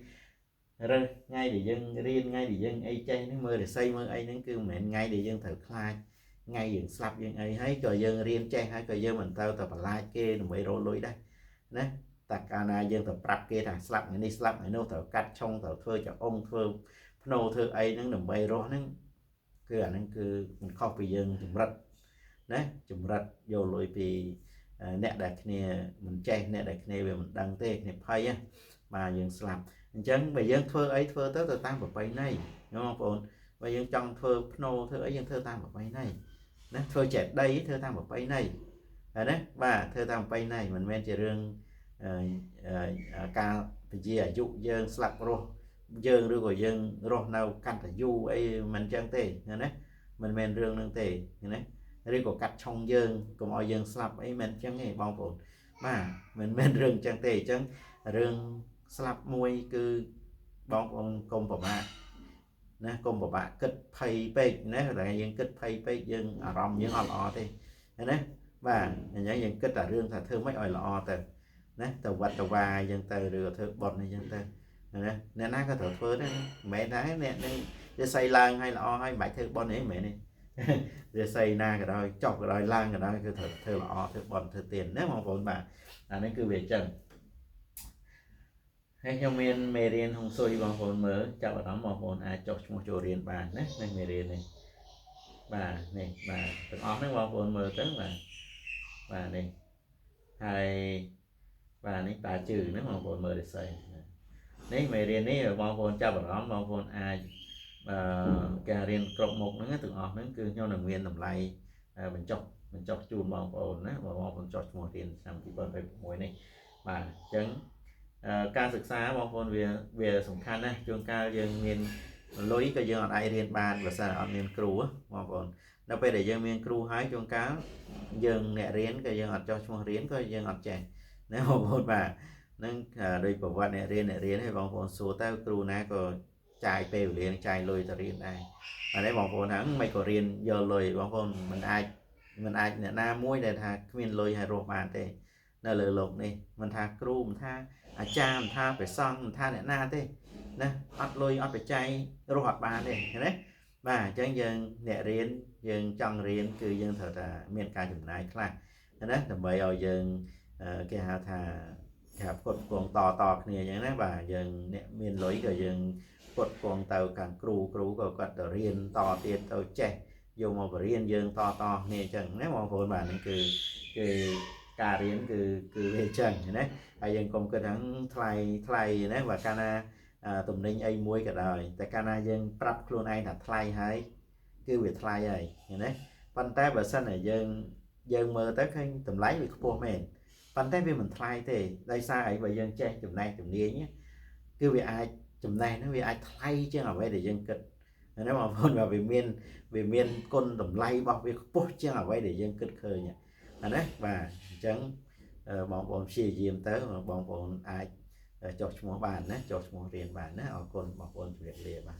រើសថ្ងៃដែលយើងរៀនថ្ងៃដែលយើងអីចេះហ្នឹងមើលរិស័យមើលអីហ្នឹងគឺមិនមែនថ្ងៃដែលយើងត្រូវខ្លាចថ្ងៃយើងស្លាប់យើងអីហើយក៏យើងរៀនចេះហើយក៏យើងមិនទៅបន្លាចគេដើម្បីរកលុយដែរណាតែកាលណាយើងទៅប្រាប់គេថាស្លាប់ថ្ងៃនេះស្លាប់ថ្ងៃនោះត្រូវកាត់ឆុងត្រូវធ្វើច្អុងធ្វើភ្នោធ្វើអីហ្នឹងដើម្បីរស់ហ្នឹងគឺអាហ្នឹងគឺមិនខុសពីយើងចម្រិតណាចម្រិតយកលុយពីអ្នកដែលគ្នាមិនចេះអ្នកដែលគ្នាវាមិនដឹងទេគ្នាភ័យបាទយើងស្លាប់អញ្ចឹងបើយើងធ្វើអីធ្វើទៅតាមប្រពៃណីបងប្អូនបើយើងចង់ធ្វើភ្នោធ្វើអីយើងធ្វើតាមប្រពៃណីណាធ្វើចេះដីធ្វើតាមប្រពៃណីហើយណាបាទធ្វើតាមប្រពៃណីមិនមែនជារឿងការពជាអាយុយើងស្លាប់រស់យើងឬក៏យើងរស់នៅកាន់តែយូរអីមិនអញ្ចឹងទេណាមិនមែនរឿងហ្នឹងទេណាឬក៏កាត់ឆុងយើងកុំឲ្យយើងស្លាប់អីមិនអញ្ចឹងទេបងប្អូនបាទមិនមែនរឿងអញ្ចឹងទេអញ្ចឹងរឿងស្លាប់មួយគឺបងប្អូនកុំប្រមាថណាកុំប្របាក់គិតភ័យពេកណាតែយើងគិតភ័យពេកយើងអារម្មណ៍យើងអត់ល្អទេណាបាទអញ្ចឹងយើងគិតតែរឿងថាធ្វើម៉េចឲ្យល្អទៅណាទៅវត្តទៅវាយើងទៅឬធ្វើបន់អីចឹងទៅណាអ្នកណាក៏ត្រូវធ្វើដែរមិនមែនថាអ្នកនឹងរិស័យឡើងឲ្យល្អឲ្យមិនបាច់ធ្វើបន់អីមិនមែនទេរិស័យណាក៏ដោយចប់ក៏ដោយឡើងក៏ដោយគឺត្រូវធ្វើល្អធ្វើបន់ធ្វើទៀនណាបងប្អូនបាទអានេះគឺវាអញ្ចឹងហើយខ្ញុំមានមេរៀនហុងស៊ុយបងប្អូនមើលចាប់អារម្មណ៍បងប្អូនអាចចុះឈ្មោះចូលរៀនបានណានេះមេរៀននេះបាទនេះបាទទាំងអស់ហ្នឹងបងប្អូនមើលទៅបាទនេះហើយបាទនេះតាជឿហ្នឹងបងប្អូនមើលរិស័យនេះមេរៀននេះបងប្អូនចាប់អារម្មណ៍បងប្អូនអាច ការរៀនគ្រប់មុខហ្នឹងទាំងអស់ហ្នឹងគឺខ្ញុំនឹងមានតម្លៃបញ្ចុះជូនបងប្អូនណាបងប្អូនចុះឈ្មោះរៀនឆ្នាំ2026នេះបាទអញ្ចឹងការសិក្សាបងប្អូនវាសំខាន់ណាស់ជួនកាលយើងមានលុយក៏យើងអត់អាចរៀនបានបើសិនអត់មានគ្រូបងប្អូនដល់ពេលដែលយើងមានគ្រូហើយជួនកាលយើងអ្នករៀនក៏យើងអត់ចុះឈ្មោះរៀនក៏យើងអត់ចេះណាបងប្អូនបាទនឹងដោយប្រវត្តិអ្នករៀនឲ្យបងប្អូនសួរទៅគ្រូណាក៏ចាយពេលវេលាចាយលុយទៅរៀនដែរអានេះបងប្អូនហ្នឹងមិនក៏រៀនយកលុយបងប្អូនមិនអាចអ្នកណាមួយដែលថាគ្មានលុយឲ្យរស់បានទេនៅលើโลกនេះមិនថាគ្រូមិនថាអាចារ្យមិនថាព្រះសង្ឃមិនថាអ្នកណាទេណាអត់លុយអត់បច្ច័យរស់អត់បានទេឃើញទេបាទអញ្ចឹងយើងអ្នករៀនយើងចង់រៀនគឺយើងត្រូវតែមានការចំណាយខ្លះណាដើម្បីឲ្យយើងគេហៅថាផ្គត់ផ្គង់តគ្នាអញ្ចឹងណាបាទយើងអ្នកមានលុយក៏យើងផ្គត់ផ្គង់ទៅខាងគ្រូក៏គាត់ទៅរៀនតទៀតទៅចេះយកមកបរៀនយើងតគ្នាអញ្ចឹងណាបងប្អូនបាទហ្នឹងគឺការរៀនគឺវាអញ្ចឹងណាហើយយើងកុំគិតថាថ្លៃណាបើកាលណាទំនិញអីមួយក៏ដោយតែកាលណាយើងប្រាប់ខ្លួនឯងថាថ្លៃហើយគឺវាថ្លៃហើយឃើញទេប៉ុន្តែបើសិនតែយើងមើលទៅឃើញតម្លៃវាខ្ពស់មែនប៉ុន្តែវាមិនថ្លៃទេដោយសារអីបើយើងចេះចំណេះជំនាញគឺវាអាចចំណេះហ្នឹងវាអាចថ្លៃជាងអ្វីដែលយើងគិតណាបងប្អូនបាទវាមានគុណតម្លៃរបស់វាខ្ពស់ជាងអ្វីដែលយើងគិតឃើញណាបាទអញ្ចឹងបងប្អូនព្យាយាមទៅបងប្អូនអាចចុះឈ្មោះបានណាចុះឈ្មោះរៀនបានណាអរគុណបងប្អូនជម្រាបលាបាទ